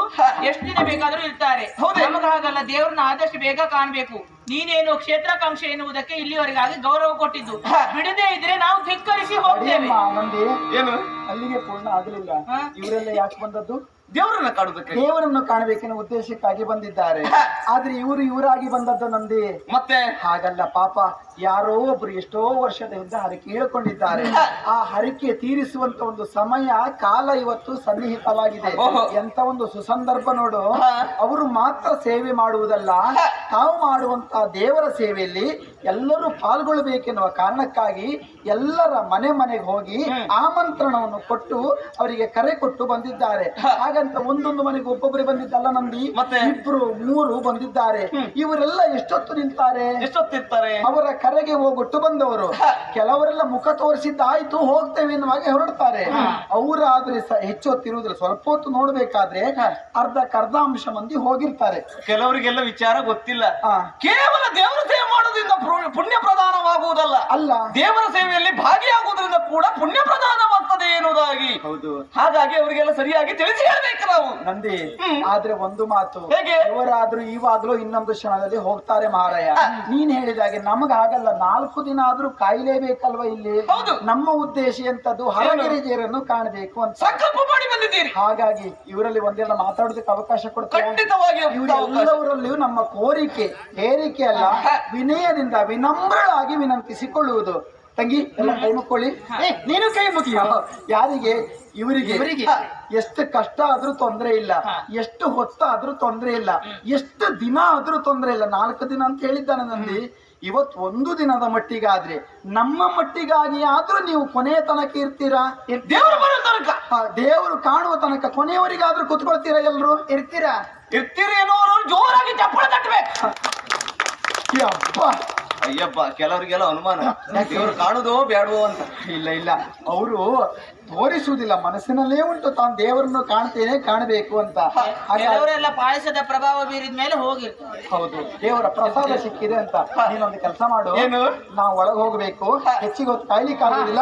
ಎಷ್ಟು ದಿನ ಬೇಕಾದ್ರೂ ಇರ್ತಾರೆ. ಹೌದೇ? ನಮಗ ಹಾಗಲ್ಲ, ದೇವ್ರನ್ನ ಆದಷ್ಟು ಬೇಗ ಕಾಣ್ಬೇಕು. ನೀನೇನು ಕ್ಷೇತ್ರಾಕಾಂಕ್ಷೆ ಎನ್ನುವುದಕ್ಕೆ ಇಲ್ಲಿವರೆಗಾಗಿ ಗೌರವ ಕೊಟ್ಟಿದ್ದು. ಬಿಡದೇ ಇದ್ರೆ ನಾವು ಧಿಕ್ಕರಿಸಿ ಹೋಗ್ತೇವೆ. ಅಡಿಯಮ್ಮ, ನಂದಿ ಏನು ಅಲ್ಲಿಗೆ ಪೂರ್ಣ ಆಗಲಿಲ್ಲ. ಹಾ. ಇವರೆಲ್ಲ ಯಾಕೆ ಬಂದದ್ದು? ದೇವರನ್ನ ಕಾಣುವುದಕ್ಕೆ. ದೇವರನ್ನು ಕಾಣಬೇಕೆನ್ನುವ ಉದ್ದೇಶಕ್ಕಾಗಿ ಬಂದಿದ್ದಾರೆ. ಆದ್ರೆ ಇವರಾಗಿ ಬಂದದ್ದು ನಂದಿ. ಮತ್ತೆ ಹಾಗಲ್ಲ ಪಾಪ, ಯಾರೋ ಒಬ್ರು ಎಷ್ಟೋ ವರ್ಷದ ಹಿಂದೆ ಹರಕೆ ಹೇಳ್ಕೊಂಡಿದ್ದಾರೆ. ಆ ಹರಕೆ ತೀರಿಸುವಂತ ಒಂದು ಸಮಯ ಕಾಲ ಇವತ್ತು ಸನ್ನಿಹಿತವಾಗಿದೆ. ಓಹೋ. ಎಂತ ಒಂದು ಸುಸಂದರ್ಭ ನೋಡು. ಹಾ. ಅವರು ಮಾತ್ರ ಸೇವೆ ಮಾಡುವುದಲ್ಲ, ತಾವು ಮಾಡುವಂತ ದೇವರ ಸೇವೆಯಲ್ಲಿ ಎಲ್ಲರೂ ಪಾಲ್ಗೊಳ್ಳಬೇಕೆನ್ನುವ ಕಾರಣಕ್ಕಾಗಿ ಎಲ್ಲರ ಮನೆಗೆ ಹೋಗಿ ಆಮಂತ್ರಣವನ್ನು ಕೊಟ್ಟು ಅವರಿಗೆ ಕರೆ ಕೊಟ್ಟು ಬಂದಿದ್ದಾರೆ. ಹಾಗಂತ ಒಂದೊಂದು ಮನೆಗೆ ಒಬ್ಬೊಬ್ಬರೇ ಬಂದಿದ್ದಲ್ಲ ನಂದಿ, ಮತ್ತೆ 2-3 ಬಂದಿದ್ದಾರೆ. ಇವರೆಲ್ಲ ಎಷ್ಟೊತ್ತು ನಿಂತಾರೆ? ಎಷ್ಟೊತ್ತಿರ್ತಾರೆ? ಅವರ ಕರೆಗೆ ಹೋಗೊಟ್ಟು ಬಂದವರು. ಕೆಲವರೆಲ್ಲ ಮುಖ ತೋರಿಸಿದ್ದಾಯ್ತು ಹೋಗ್ತೇವೆ ಎನ್ನುವಾಗ ಹೊರಡ್ತಾರೆ. ಅವರಾದ್ರೆ ಹೆಚ್ಚು ಹೊತ್ತಿರುವುದಿಲ್ಲ, ಸ್ವಲ್ಪ ಹೊತ್ತು ನೋಡ್ಬೇಕಾದ್ರೆ ಅರ್ಧ ಮಂದಿ ಹೋಗಿರ್ತಾರೆ. ಕೆಲವರಿಗೆಲ್ಲ ವಿಚಾರ ಗೊತ್ತಿಲ್ಲ. ಹಾ. ಕೇವಲ ದೇವರ ಸೇವೆ ಮಾಡೋದ್ರಿಂದ ಪುಣ್ಯ ಪ್ರದಾನವಾಗುವುದಲ್ಲ, ಅಲ್ಲ ದೇವರ ಸೇವೆಯಲ್ಲಿ ಭಾಗಿಯಾಗುವುದರಿಂದ ಕೂಡ ಪುಣ್ಯ ಪ್ರದಾನವಾಗ್ತದೆ ಎನ್ನುವುದಾಗಿ. ಹೌದು. ಹಾಗಾಗಿ ಅವರಿಗೆಲ್ಲ ಸರಿಯಾಗಿ ತಿಳಿಸಿ ಹೇಳ್ಬೇಕು ನಾವು. ನಂದಿ, ಆದ್ರೆ ಒಂದು ಮಾತು, ಹೇಗೆ? ಇವರಾದ್ರೂ ಇವಾಗ್ಲೂ ಇನ್ನೊಂದು ಕ್ಷಣದಲ್ಲಿ ಹೋಗ್ತಾರೆ ಮಹಾರಾಯ. ನೀನ್ ಹೇಳಿದಾಗೆ ನಮಗ ಹಾಗಲ್ಲ, 4 ದಿನ ಆದ್ರೂ ಕಾಯ್ಲೇಬೇಕಲ್ವಾ ಇಲ್ಲಿ. ಹೌದು. ನಮ್ಮ ಉದ್ದೇಶ ಎಂತದ್ದು ಹರಗಿರಿಜೇರನ್ನು ಕಾಣಬೇಕು ಅಂತ ಸಂಕಲ್ಪ ಮಾಡಿ ಬಂದಿದ್ದೀರಿ. ಹಾಗಾಗಿ ಇವರಲ್ಲಿ ಒಂದೆಲ್ಲ ಮಾತಾಡೋದಕ್ಕೆ ಅವಕಾಶ ಕೊಡ್ತಾರೆ. ಖಂಡಿತವಾಗಿ ಇವರೆಲ್ಲವರಲ್ಲಿಯೂ ನಮ್ಮ ಕೋರಿಕೆ ಹೇರಿಕೆ ಅಲ್ಲ, ವಿನಯದಿಂದ ವಿನಮ್ರಳಾಗಿ ವಿನಂತಿಸಿಕೊಳ್ಳುವುದು. ತಂಗಿ ಎಲ್ಲ ಕೈ ಮುಕ್ಕೊಳ್ಳಿ. ನೀನು ಕೈ ಮುಗಿಯೋ. ಯಾರಿಗೆ? ಇವರಿಗೆ. ಎಷ್ಟು ಕಷ್ಟ ಆದ್ರೂ ತೊಂದ್ರೆ ಇಲ್ಲ, ಎಷ್ಟು ಹೊತ್ತಾದ್ರೂ ತೊಂದ್ರೆ ಇಲ್ಲ, ಎಷ್ಟು ದಿನ ಆದ್ರೂ ತೊಂದ್ರೆ ಇಲ್ಲ. 4 ದಿನ ಅಂತ ಹೇಳಿದ್ದಾನೆ ನಂದಿ. ಇವತ್ತು 1 ದಿನದ ಮಟ್ಟಿಗಾದ್ರೆ, ನಮ್ಮ ಮಟ್ಟಿಗಾಗಿ ಆದ್ರೂ ನೀವು ಕೊನೆಯ ತನಕ ಇರ್ತೀರಾ? ದೇವರು ಬರೋ ತನಕ, ದೇವರು ಕಾಣುವ ತನಕ ಕೊನೆಯವರಿಗಾದ್ರೂ ಕುತ್ಕೊಳ್ತೀರಾ? ಎಲ್ರು ಇರ್ತೀರಾ? ಇರ್ತೀರಿ ಎನ್ನುವರು ಜೋರಾಗಿ ಚಪ್ಪಳ ತಟ್ಟಬೇಕು. ಯಪ್ಪ, ಅಯ್ಯಪ್ಪ, ಕೆಲವರಿಗೆಲ್ಲ ಅನುಮಾನ, ದೇವರು ಕಾಣುದೋ ಬೇಡವೋ ಅಂತ. ಇಲ್ಲ, ಅವರು ತೋರಿಸುವುದಿಲ್ಲ, ಮನಸ್ಸಿನಲ್ಲೇ ಉಂಟು ತಾನು ದೇವರನ್ನು ಕಾಣಬೇಕು ಅಂತ. ಕೆಲವರೆಲ್ಲ ಪಾಯಸದ ಪ್ರಭಾವ ಬೀರಿದ ಮೇಲೆ ಹೋಗಿರ್ತಾರೆ. ಹೌದು, ದೇವರ ಪ್ರಸಾದ ಸಿಕ್ಕಿದೆ ಅಂತ. ನೀನೊಂದು ಕೆಲಸ ಮಾಡು, ಏನು? ನಾವು ಒಳಗೆ ಹೋಗ್ಬೇಕು, ಹೆಚ್ಚಿಗೆ ಹೊತ್ತು ಕಾಯ್ಲಿಕ್ಕೆ ಆಗುದಿಲ್ಲ.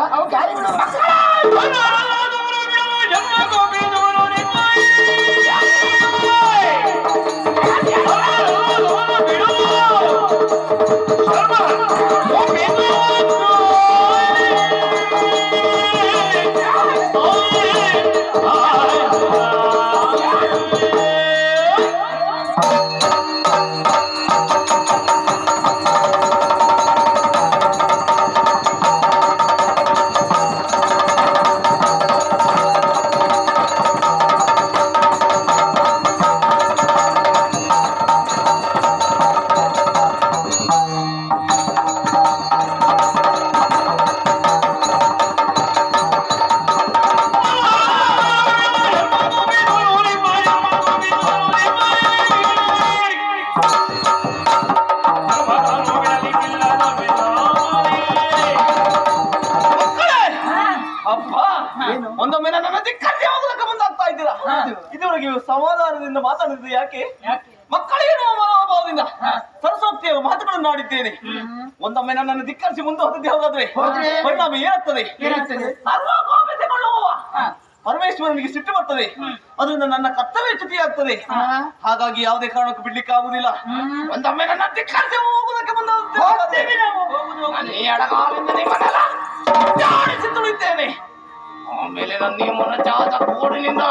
ಒಂದೊಮ್ಮೆ ನನ್ನ ಧಿಕ್ಕರಿಸಿ ಹೋಗುವುದಕ್ಕೆ ಮುಂದಾಗ್ತಾ ಇದ್ದೀರಾ? ಇದುವರೆಗೆ ಸಮಾಧಾನದಿಂದ ಮಾತಾಡಿದ್ದು ಯಾಕೆ? ಮಕ್ಕಳಿರುವ ಮನೋಭಾವದಿಂದ ಸರಸ್ವತಿಯ ಮಾತುಗಳನ್ನು ಆಡಿದ್ದೇನೆ. ಒಂದೊಮ್ಮೆ ನನ್ನನ್ನು ಧಿಕ್ಕರಿಸಿ ಮುಂದೆ ಹೋದದ್ದೇ ಹೋಗಾದ್ರೆ ಪರಿಣಾಮ ಏನಾಗ್ತದೆ? ಸರ್ವಕೋಪಿಸಿಕೊಳ್ಳುವ ಪರಮೇಶ್ವರನಿಗೆ ಸಿಟ್ಟು ಬರ್ತದೆ, ಅದರಿಂದ ನನ್ನ ಕರ್ತವ್ಯ ಚ್ಯುತಿಯಾಗ್ತದೆ. ಹಾಗಾಗಿ ಯಾವುದೇ ಕಾರಣಕ್ಕೂ ಬಿಡ್ಲಿಕ್ಕೆ ಆಗುದಿಲ್ಲ. ಒಂದೊಮ್ಮೆ ನನ್ನ ಧಿಕ್ಕರಿಸಿ ಹೋಗುವುದಕ್ಕೆ ಮುಂದೆ ತುಳಿತೇನೆ. ಆಮೇಲೆ ನನ್ನ ನಿಮ್ಮನ್ನ ಜಾತ ಕೋಡಿನಿಂದ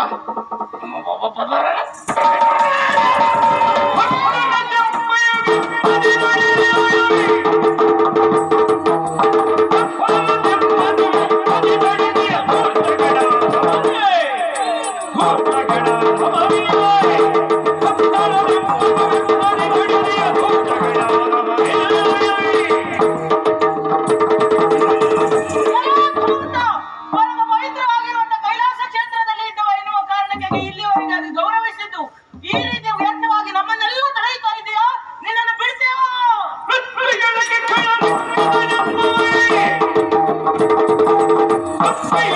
Hey!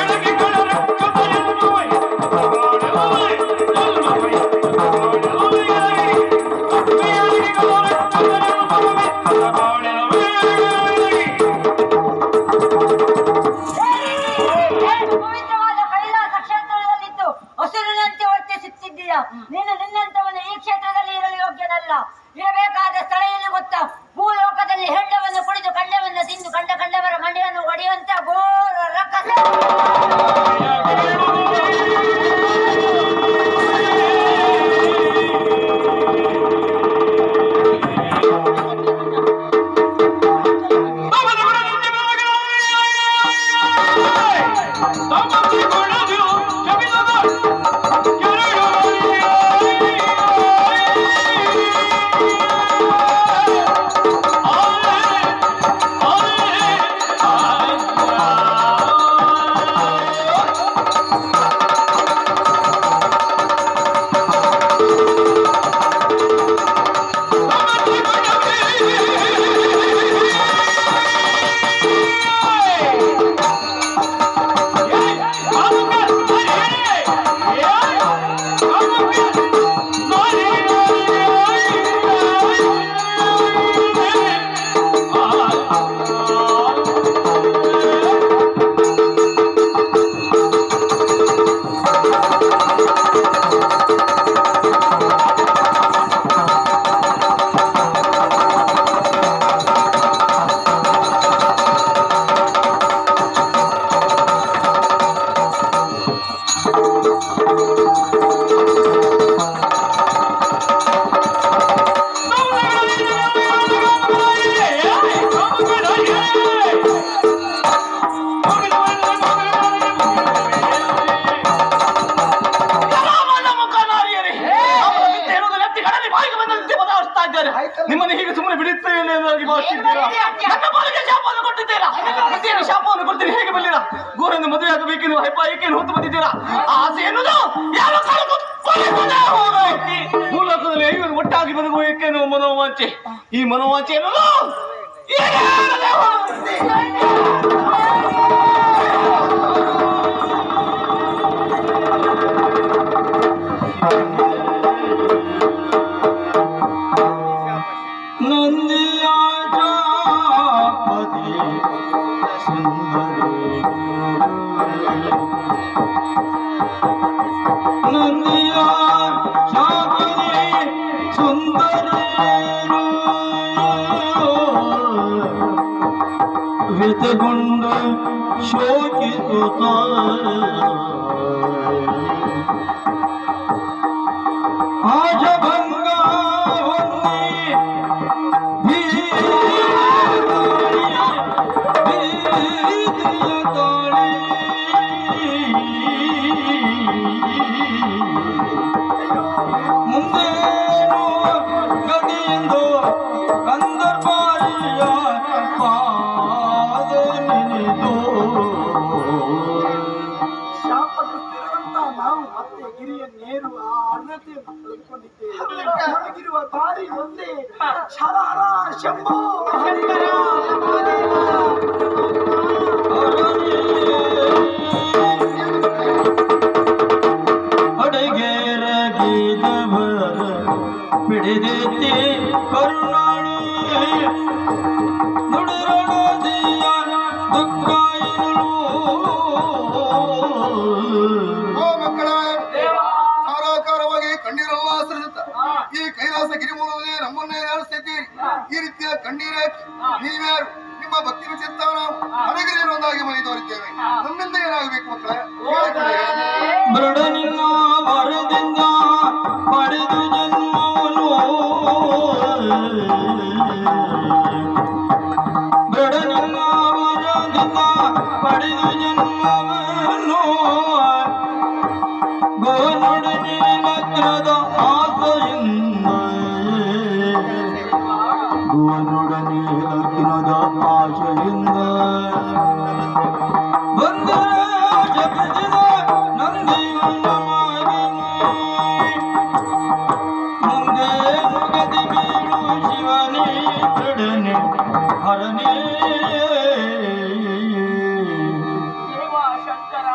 ಬರಬೇಕಾದ ಸ್ಥಳ ಎಲ್ಲಿ ಗೊತ್ತಾ? ಭೂಲೋಕದಲ್ಲಿ ಹೆಂಡವನ್ನು ಕುಡಿದು ಕಂಡವನ್ನು ತಿಂದು ಕಂಡವರ ಮಂಡಿಯನ್ನು ಒಡೆಯುವಂತ ಘೋರ ರಕ್ಕಸ. ನಿಮ್ಮನ್ನು ಹೀಗೆ ಸುಮ್ಮನೆ ಬಿಡುತ್ತೇನೆ ಅನ್ನೋದಾಗಿ ಭಾವಿಸಿದ್ದೀರಾ? ನನ್ನ ಪಾಲಿಗೆ ಶಾಪವನ್ನು ಕೊಟ್ಟಿದ್ದೀರಾ? ಪ್ರತಿಯನ್ನು ಶಾಪವನ್ನು ಕೊಡ್ತೀನಿ ಹೇಗೆ ಬಲ್ಲಿರಾ? ಗೋರನ್ನು ಮದುವೆಯಾಗಬೇಕೆನ್ನುವ ಹೆಬ್ಬಾಯಿಕೆಯನ್ನು ಹೊತ್ತು ಬಂದಿದ್ದೀರಾ? ಆ ಆಸೆ ಎನ್ನುವುದು ಯಾವ ಕಾಲಕ್ಕೂ ಕೊನೆಗೊಳ್ಳದೆ ಹೋಗೈತಿ. ಮೂಲಕದಲ್ಲಿ ಐವರು ಒಟ್ಟಾಗಿ ಬದುಕಬೇಕೆನ್ನುವ ಮನೋವಾಂಚೆ, ಈ ಮನೋವಾಂಚೆ ಎನ್ನುವುದು ಈಡೇರದೆ ಹೋಗೈತಿ. ವ್ಯತಗೊಂಡ ಶೋಕಿಸುತ್ತ ಆಜಭಂಗ ಮುಂದೇನು ಗದಿಯಿಂದ ಕಂದರ್ಪಾರಿಯ ಪಾದ ನೆನೆದು ಶಾಪಗ್ರಸ್ತರಂತ ನಾವು ಮತ್ತೆ ಗಿರಿಯನ್ನೇರುವ ಅರ್ಹತೆಯನ್ನು ಕಳೆದುಕೊಂಡಿದ್ದೇವೆ. ನಮಗಿರುವ ದಾರಿ ಒಂದೇ, ಶರಹರ ಶಂಭೋ ಶಂಕರ. ಅಡಗೇರಗಿದವರ ಬಿಡಿದೆತ್ತಿ ಕರುಣಾಳಿ ನುಡಿರೊಳದಿಯ ದುಃಖಾಯಿಗಳು. ಧಾರಾಕಾರವಾಗಿ ಕಣ್ಣೀರೆಲ್ಲ ಸುರಿಸುತ್ತ ಈ ಕೈಲಾಸ ಗಿರಿಮೂಲದಲ್ಲಿ ನಮ್ಮನ್ನೇ ನೆಲೆಸ್ತಿದ್ದೀರಿ. ಈ ರೀತಿಯ ಕಣ್ಣೀರೇ ನೀವ್ಯಾರು? ನಿಮ್ಮ ಭಕ್ತಿ ವಿಚಿತ್ತ ನಾವು ಹರಗಿರಿಯೊಂದಾಗಿ ಮೈ ತೋರಿದ್ದೇವೆ. ನಮ್ಮಿಂದ ಏನಾಗಬೇಕು ಮಕ್ಕಳೇ? ಬೃಢನಿನ್ನ ವರದಿಂದ ಪಡೆದು ಜನ್ಮವನು ಬೃಢನಿನ್ನ ವರದಿಂದ ಪಡೆದು ಜನ್ಮವನು ಗೋನುಡನೆ ಲಗ್ನದ ಆಸೆಯಿಂದ ಗೋನುಡನೆ ಲಗ್ನದ ಆಶೆಯಿಂದ ಬಂದರೆ ಜಗತ್ತಿನ ನಂದಿಯುಳ್ಳ ಮುಂದೆ ಮುಗದಿ ಬೀಳು ಶಿವನೇ ದೃಢನೆ ಹರನೇ. ದೇವ ಶಂಕರ,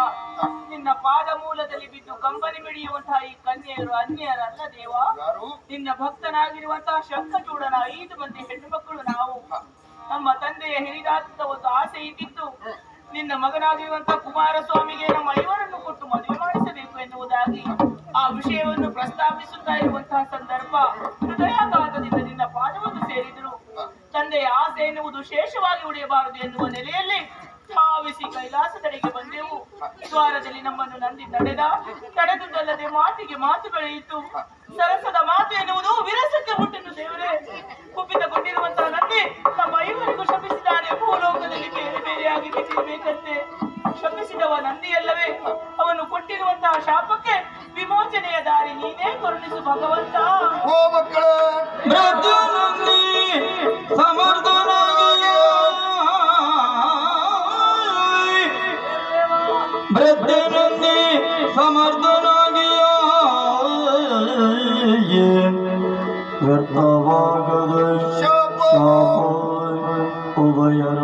ನಿನ್ನ ಪಾದ ಮೂಲದಲ್ಲಿ ಬಿದ್ದು ಕಂಬನಿ ಮಿಡಿಯುವಂತಹ ಈ ಕನ್ಯೆಯರು ಅನ್ಯರಲ್ಲ ದೇವ. ನಿನ್ನ ಭಕ್ತನಾಗಿರುವಂತಹ ಶಂಖಚೂಡನ 5 ಮಂದಿ ಹೆಣ್ಣು ಮಕ್ಕಳು ನಾವು. ನಮ್ಮ ತಂದೆಯ ಹಿರಿದಾದ ಒಂದು ಆಸೆ ಇದ್ದಿತ್ತು, ನಿನ್ನ ಮಗನಾಗಿರುವಂತಹ ಕುಮಾರಸ್ವಾಮಿಗೆ ನಮ್ಮ 5ರನ್ನು ಕೊಟ್ಟು ಮದುವೆ ಮಾಡಿಸಬೇಕು ಎನ್ನುವುದಾಗಿ. ಆ ವಿಷಯವನ್ನು ಪ್ರಸ್ತಾಪಿಸುತ್ತಾ ಇರುವಂತಹ ಸಂದರ್ಭ ಹೃದಯಾಘಾತದಿಂದ ನಿನ್ನ ಆಸೆ ಎನ್ನುವುದು ಶೇಷವಾಗಿ ಉಳಿಯಬಾರದು ಎನ್ನುವ ನೆಲೆಯಲ್ಲಿ ಧಾವಿಸಿ ಕೈಲಾಸದೆಡೆಗೆ ಬಂದೆವು. ದ್ವಾರದಲ್ಲಿ ನಮ್ಮನ್ನು ನಂದಿ ನಡೆದುದಲ್ಲದೆ ಮಾತಿಗೆ ಮಾತು ಬೆಳೆಯಿತು. ಸರಸದ ಮಾತು ಎನ್ನುವುದು ವಿರಸಕ್ಕೆ ಹುಟ್ಟನ್ನು ದೇವರೇ. ಕುಪಿತಗೊಂಡಿರುವಂತಹ ನಂದಿ ನಮ್ಮ ಐವರಿಗೂ ಶಪಿಸಿದ್ದಾನೆ. ಭೂಲೋಕದಲ್ಲಿ ಬೇರೆ ಬೇರೆಯಾಗಿ ಬಿದ್ದಿರಬೇಕಂತೆ. ಶಪಿಸಿದವ ನಂದಿಯಲ್ಲವೇ? ಅವನು ಕೊಟ್ಟಿರುವಂತಹ ಶಾಪಕ್ಕೆ ವಿಮೋಚನೆಯ ದಾರಿ ನೀನೇ ಕರುಣಿಸು ಭಗವಂತ. ಓ ಮಕ್ಕಳೇ, ಮೃತ್ಯುನಂದಿ ಸಮರ್ಥನಾಗಿಯ ಮೃತ್ಯುನಂದಿ ಸಮರ್ಥನಾಗಿಯ ವ್ಯರ್ಥವಾಗದ ಶಾಪ ಉಭಯರ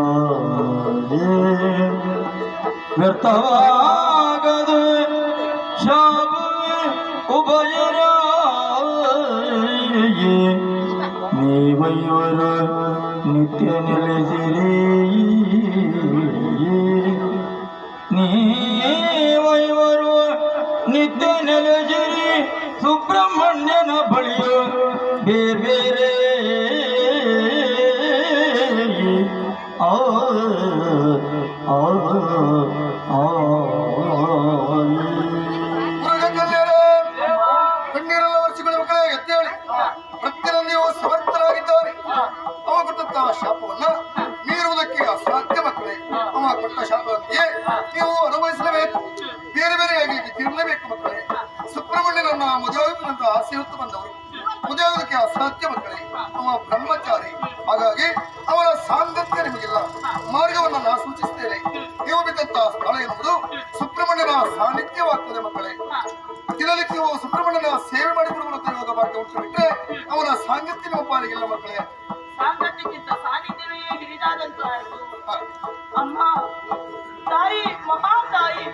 ವ್ಯರ್ಥವಾಗದ ಶಾಪ ಉಭಯರ ನೀವೈವರು ನಿತ್ಯ ನೆಲೆಸಿರಿ ನೀವೈವರು ನಿತ್ಯ ನೆಲೆಸಿರಿ ಸುಬ್ರಹ್ಮಣ್ಯನ ಬಳಿಯು ಬೇರೆ ಬೇರೆ ಕಣ್ಣೀರೆಲ್ಲ ವರ್ಷಗಳ ಮಕ್ಕಳೇ ಎದ್ದೇಳಿ. ಪ್ರತಿಯೊಂದಿಗೂ ಸಮರ್ಥರಾಗಿದ್ದಾರೆ. ಅವ ಕೊಟ್ಟಂತಹ ಶಾಪವನ್ನ ಮೀರುವುದಕ್ಕೆ ಅಸಾಧ್ಯ ಮಕ್ಕಳೇ. ಅವ ಕೊಟ್ಟ ಶಾಪದಂತೆಯೇ ನೀವು ಅನುಭವಿಸಲೇಬೇಕು. ಬೇರೆ ಬೇರೆಯಾಗಿ ಬಿದ್ದಿರಲೇಬೇಕು ಮಕ್ಕಳೇ. ಸುಬ್ರಹ್ಮಣ್ಯನನ್ನ ಮದುವೆಯಾಗುವಂತ ಆಸೆ ಹೊತ್ತು ಬಂದವರು ಮದುವೆಯಾಗೋದಕ್ಕೆ ಅಸಾಧ್ಯ ಮಕ್ಕಳೇ. ಅವ ಬ್ರಹ್ಮಚಾರಿ. ಹಾಗಾಗಿ ಅವರ ಸಾಂಗತ್ಯ ನಿಮಗಿಲ್ಲ. ಮಾರ್ಗವನ್ನು ನಾನು ಸೂಚಿಸುತ್ತೇನೆ. ನೀವು ಬಿದ್ದಂತಹ ಸ್ಥಳ ಎನ್ನುವುದು ಸುಬ್ರಹ್ಮಣ್ಯನ ಸಾನ್ನಿಧ್ಯವಾಗ್ತದೆ ಮಕ್ಕಳೇ. ದಿನನಿತ್ಯವೂ ಸುಬ್ರಹ್ಮಣ್ಯನ ಸೇವೆ ಮಾಡಿಕೊಡುವಂತ ಯೋಗ ಭಾಗ್ಯ ಉಂಟು ಬಿಟ್ಟರೆ ಅವನ ಸಾಂಗತ್ಯ ನಿಮ್ಮ ಪಾಲಿಗಿಲ್ಲ ಮಕ್ಕಳೇ. ಸಾಂಗತ್ಯಕ್ಕಿಂತ ಸಾನ್ನಿಧ್ಯವೇ ಹಿರಿದಾದಂತಾಯಿತು. ಅಮ್ಮ, ತಾಯಿ, ಮಹಾತಾಯಿ,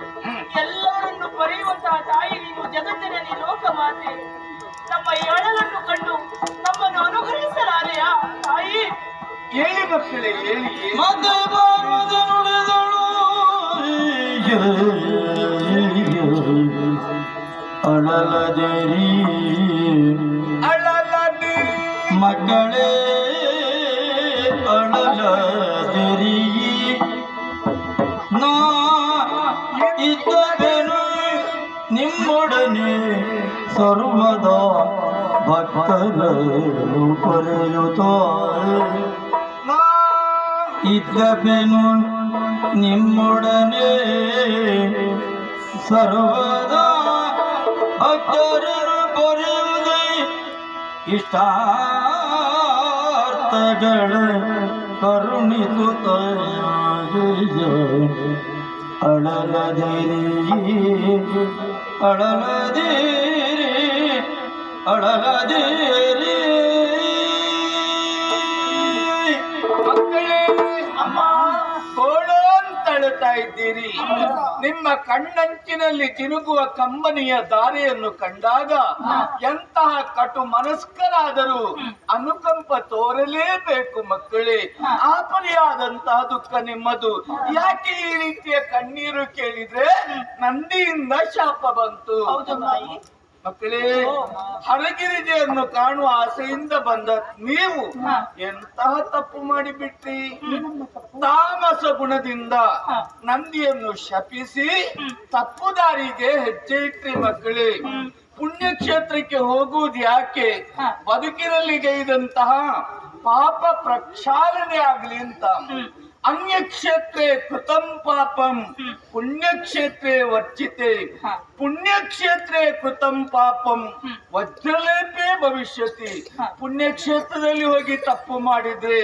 ಎಲ್ಲರನ್ನು ಪಡೆಯುವಂತಹ ತಾಯಿ ನೀನು, ಜಗತ್ತಿನಲ್ಲಿ ಲೋಕಮಾತೆ. ನಮ್ಮ ಎಳಲನ್ನು ಕಂಡು ನಮ್ಮನ್ನು ಅನುಗ್ರಹಿಸಲಾರೆಯಾ ತಾಯಿ? ಹೇಳಿ ಮಕ್ಕಳೇ, ಹೇಳಿ. ಮತ್ತೆ ಪಾರ್ವತಿ ನುಡಿದಳು ಅಳಲದೇರಿ ಮಕ್ಕಳೇ ಅಳಲದೇರಿ ನಾ ಇದ್ದವೇನು ನಿಮ್ಮೊಡನೆ ಸರ್ವದ ಭಕ್ತರನ್ನು ಪಡೆಯುತ್ತ ಇದ್ದವೇನು ನಿಮ್ಮೊಡನೆ ಸರ್ವದ ಭಕ್ತರನ್ನು ಪಡೆಯುವುದೇ ಇಷ್ಟಾರ್ಥಗಳ ಕರುಣಿಸುತ್ತ ಅಳಲದಿರಿ ಅಳಲದಿರಿ ಅಳಲದಿರಿ ಮಕ್ಕಳೇ, ಅಮ್ಮ ಕೋಳು ಅಂತ ಅಳುತ್ತಾ ಇದ್ದೀರಿ. ನಿಮ್ಮ ಕಣ್ಣಂಚಿನಲ್ಲಿ ತಿರುಗುವ ಕಂಬನಿಯ ದಾರಿಯನ್ನು ಕಂಡಾಗ ಎಂತಹ ಕಟು ಮನಸ್ಕರಾದರೂ ಅನುಕಂಪ ತೋರಲೇಬೇಕು ಮಕ್ಕಳೇ. ಆ ಪರಿಯಾದಂತಹ ದುಃಖ ನಿಮ್ಮದು. ಯಾಕೆ ಈ ರೀತಿಯ ಕಣ್ಣೀರು ಕೇಳಿದ್ರೆ ನಂದಿಯಿಂದ ಶಾಪ ಬಂತು. ಹೌದು ತಾಯಿ. ಮಕ್ಕಳೇ, ಹರಗಿರಿಜೆಯನ್ನು ಕಾಣುವ ಆಸೆಯಿಂದ ಬಂದ ನೀವು ಎಂತಹ ತಪ್ಪು ಮಾಡಿಬಿಟ್ಟಿ. ತಾಮಸ ಗುಣದಿಂದ ನಂದಿಯನ್ನು ಶಪಿಸಿ ತಪ್ಪು ದಾರಿಗೆ ಹೆಜ್ಜೆ ಇಟ್ರಿ ಮಕ್ಕಳೇ. ಪುಣ್ಯಕ್ಷೇತ್ರಕ್ಕೆ ಹೋಗುವುದು ಯಾಕೆ? ಬದುಕಿನಲ್ಲಿ ಗೈದಂತಹ ಪಾಪ ಪ್ರಕ್ಷಾಳನೆ ಆಗ್ಲಿ ಅಂತ. ಅನ್ಯಕ್ಷೇತ್ರೇ ಕೃತಂ ಪಾಪಂ ಪುಣ್ಯಕ್ಷೇತ್ರೇ ವರ್ಜಿತೆ. ಪುಣ್ಯಕ್ಷೇತ್ರೇ ಕೃತಂ ಪಾಪಂ ವಜ್ರಲೇಪೇ ಭವಿಷ್ಯತಿ. ಪುಣ್ಯಕ್ಷೇತ್ರದಲ್ಲಿ ಹೋಗಿ ತಪ್ಪು ಮಾಡಿದ್ರೆ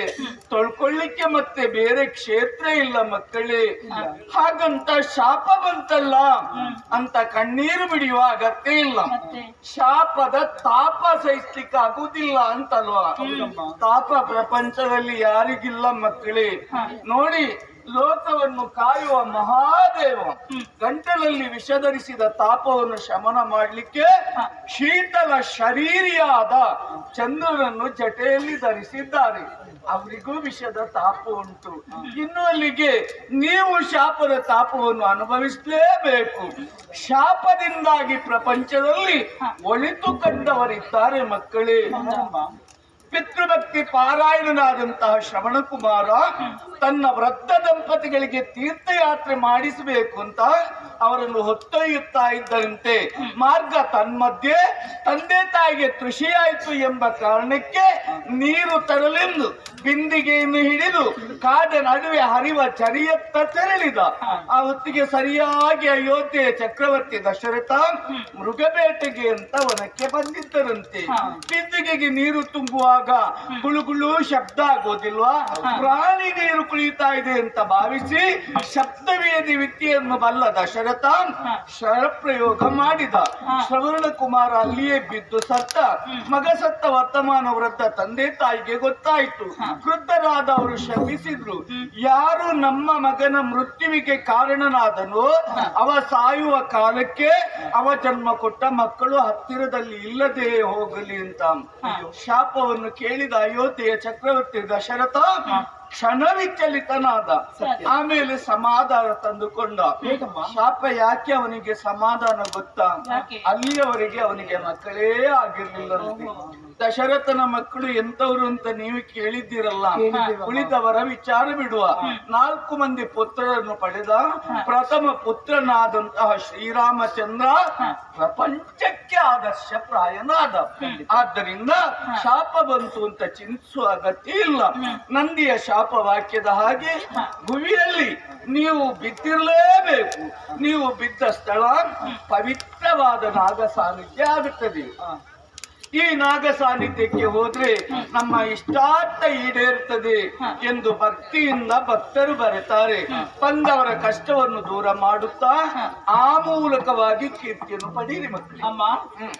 ತೊಳ್ಕೊಳ್ಳಿಕ್ಕೆ ಮತ್ತೆ ಬೇರೆ ಕ್ಷೇತ್ರ ಇಲ್ಲ ಮಕ್ಕಳೇ. ಹಾಗಂತ ಶಾಪ ಬಂತಲ್ಲ ಅಂತ ಕಣ್ಣೀರು ಬಿಡಿಯುವ ಅಗತ್ಯ ಇಲ್ಲ. ಶಾಪದ ತಾಪ ಸಹಿಸ್ಲಿಕ್ಕೆ ಆಗುವುದಿಲ್ಲ ಅಂತಲ್ವಾ? ತಾಪ ಪ್ರಪಂಚದಲ್ಲಿ ಯಾರಿಗಿಲ್ಲ ಮಕ್ಕಳೇ. ನೋಡಿ, ಲೋಕವನ್ನು ಕಾಯುವ ಮಹಾದೇವ ಗಂಟಲಲ್ಲಿ ವಿಷಧರಿಸಿದ ತಾಪವನ್ನು ಶಮನ ಮಾಡಲಿಕ್ಕೆ ಶೀತಲ ಶರೀರಿಯಾದ ಚಂದ್ರನನ್ನು ಜಟೆಯಲ್ಲಿ ಧರಿಸಿದ್ದಾರೆ. ಅವರಿಗೂ ವಿಷದ ತಾಪ ಉಂಟು. ಇನ್ನು ಅಲ್ಲಿಗೆ ನೀವು ಶಾಪದ ತಾಪವನ್ನು ಅನುಭವಿಸಲೇಬೇಕು. ಶಾಪದಿಂದಾಗಿ ಪ್ರಪಂಚದಲ್ಲಿ ಒಳಿತು ಕಂಡವರಿದ್ದಾರೆ ಮಕ್ಕಳೇ. ಪಿತೃಭಕ್ತಿ ಪಾರಾಯಣನಾದಂತಹ ಶ್ರವಣ ಕುಮಾರ ತನ್ನ ವೃದ್ಧ ದಂಪತಿಗಳಿಗೆ ತೀರ್ಥಯಾತ್ರೆ ಮಾಡಿಸಬೇಕು ಅಂತ ಅವರನ್ನು ಹೊತ್ತೊಯ್ಯುತ್ತಾ ಇದ್ದರಂತೆ. ಮಾರ್ಗ ತನ್ಮಧ್ಯೆ ತಂದೆ ತಾಯಿಗೆ ತೃಷಿಯಾಯಿತು ಎಂಬ ಕಾರಣಕ್ಕೆ ನೀರು ತರಲೆಂದು ಬಿಂದಿಗೆಯನ್ನು ಹಿಡಿದು ಕಾಡ ನಡುವೆ ಹರಿವ ಚರಿಯತ್ತ ತೆರಳಿದ. ಆ ಹೊತ್ತಿಗೆ ಸರಿಯಾಗಿ ಅಯೋಧ್ಯೆಯ ಚಕ್ರವರ್ತಿ ದಶರಥ ಮೃಗಬೇಟೆಗೆ ಅಂತ ವನಕ್ಕೆ ಬಂದಿದ್ದರಂತೆ. ಬಿಂದಿಗೆಗೆ ನೀರು ತುಂಬುವಾಗ ಗುಳುಗುಳು ಶಬ್ದ ಆಗೋದಿಲ್ವಾ? ಪ್ರಾಣಿ ನೀರು ಕುಳಿತಾ ಇದೆ ಅಂತ ಭಾವಿಸಿ ಶಬ್ದವೇದಿ ವಿದ್ಯೆಯನ್ನು ಬಲ್ಲ ದಶರಥ ಶರಪ್ರಯೋಗ ಮಾಡಿದ. ಶ್ರವಣ ಕುಮಾರ ಅಲ್ಲಿಯೇ ಬಿದ್ದು ಸತ್ತ. ಮಗ ಸತ್ತ ವರ್ತಮಾನ ವೃದ್ಧ ತಂದೆ ತಾಯಿಗೆ ಗೊತ್ತಾಯಿತು. ವೃದ್ಧರಾದ ಅವರು ಶಪಿಸಿದ್ರು. ಯಾರು ನಮ್ಮ ಮಗನ ಮೃತ್ಯುವಿಗೆ ಕಾರಣನಾದನೋ ಅವ ಸಾಯುವ ಕಾಲಕ್ಕೆ ಅವ ಜನ್ಮ ಕೊಟ್ಟ ಮಕ್ಕಳು ಹತ್ತಿರದಲ್ಲಿ ಇಲ್ಲದೆ ಹೋಗಲಿ ಅಂತ ಶಾಪವನ್ನು ಕೇಳಿದ ಅಯೋಧ್ಯೆಯ ಚಕ್ರವರ್ತಿ ದಶರಥ ಕ್ಷಣ ವಿಚಲಿತನಾದ. ಆಮೇಲೆ ಸಮಾಧಾನ ತಂದುಕೊಂಡ. ಶಾಪ ಯಾಕೆ ಅವನಿಗೆ ಸಮಾಧಾನ ಗೊತ್ತಾ? ಅಲ್ಲಿಯವರೆಗೆ ಅವನಿಗೆ ಮಕ್ಕಳೇ ಆಗಿರ್ಲಿಲ್ಲಂತೆ. ದಶರಥನ ಮಕ್ಕಳು ಎಂತವ್ರು ಅಂತ ನೀವು ಕೇಳಿದ್ದೀರಲ್ಲ, ಉಳಿದವರ ವಿಚಾರ ಬಿಡುವ. 4 ಮಂದಿ ಪುತ್ರರನ್ನು ಪಡೆದ. ಪ್ರಥಮ ಪುತ್ರನಾದಂತಹ ಶ್ರೀರಾಮಚಂದ್ರ ಪ್ರಪಂಚಕ್ಕೆ ಆದರ್ಶಪ್ರಾಯನಾದ. ಆದ್ದರಿಂದ ಶಾಪ ಬಂತು ಅಂತ ಚಿಂತಿಸುವ ಅಗತ್ಯ ಇಲ್ಲ. ನಂದಿಯ ಶಾಪ ವಾಕ್ಯದ ಹಾಗೆ ಭುವಿಯಲ್ಲಿ ನೀವು ಬಿದ್ದಿರಲೇಬೇಕು. ನೀವು ಬಿದ್ದ ಸ್ಥಳ ಪವಿತ್ರವಾದ ನಾಗ ಸಾನ್ನಿಧ್ಯ ಆಗುತ್ತದೆ. ಈ ನಾಗ ಸಾನ್ನಿಧ್ಯಕ್ಕೆ ಹೋದ್ರೆ ನಮ್ಮ ಇಷ್ಟಾರ್ಥ ಈಡೇರುತ್ತದೆ ಎಂದು ಭಕ್ತಿಯಿಂದ ಭಕ್ತರು ಬರುತ್ತಾರೆ. ಬಂದವರ ಕಷ್ಟವನ್ನು ದೂರ ಮಾಡುತ್ತಾ ಆ ಮೂಲಕವಾಗಿ ಕೀರ್ತಿಯನ್ನು ಪಡೀರಿ ಮಕ್ಕಳು. ಅಮ್ಮ,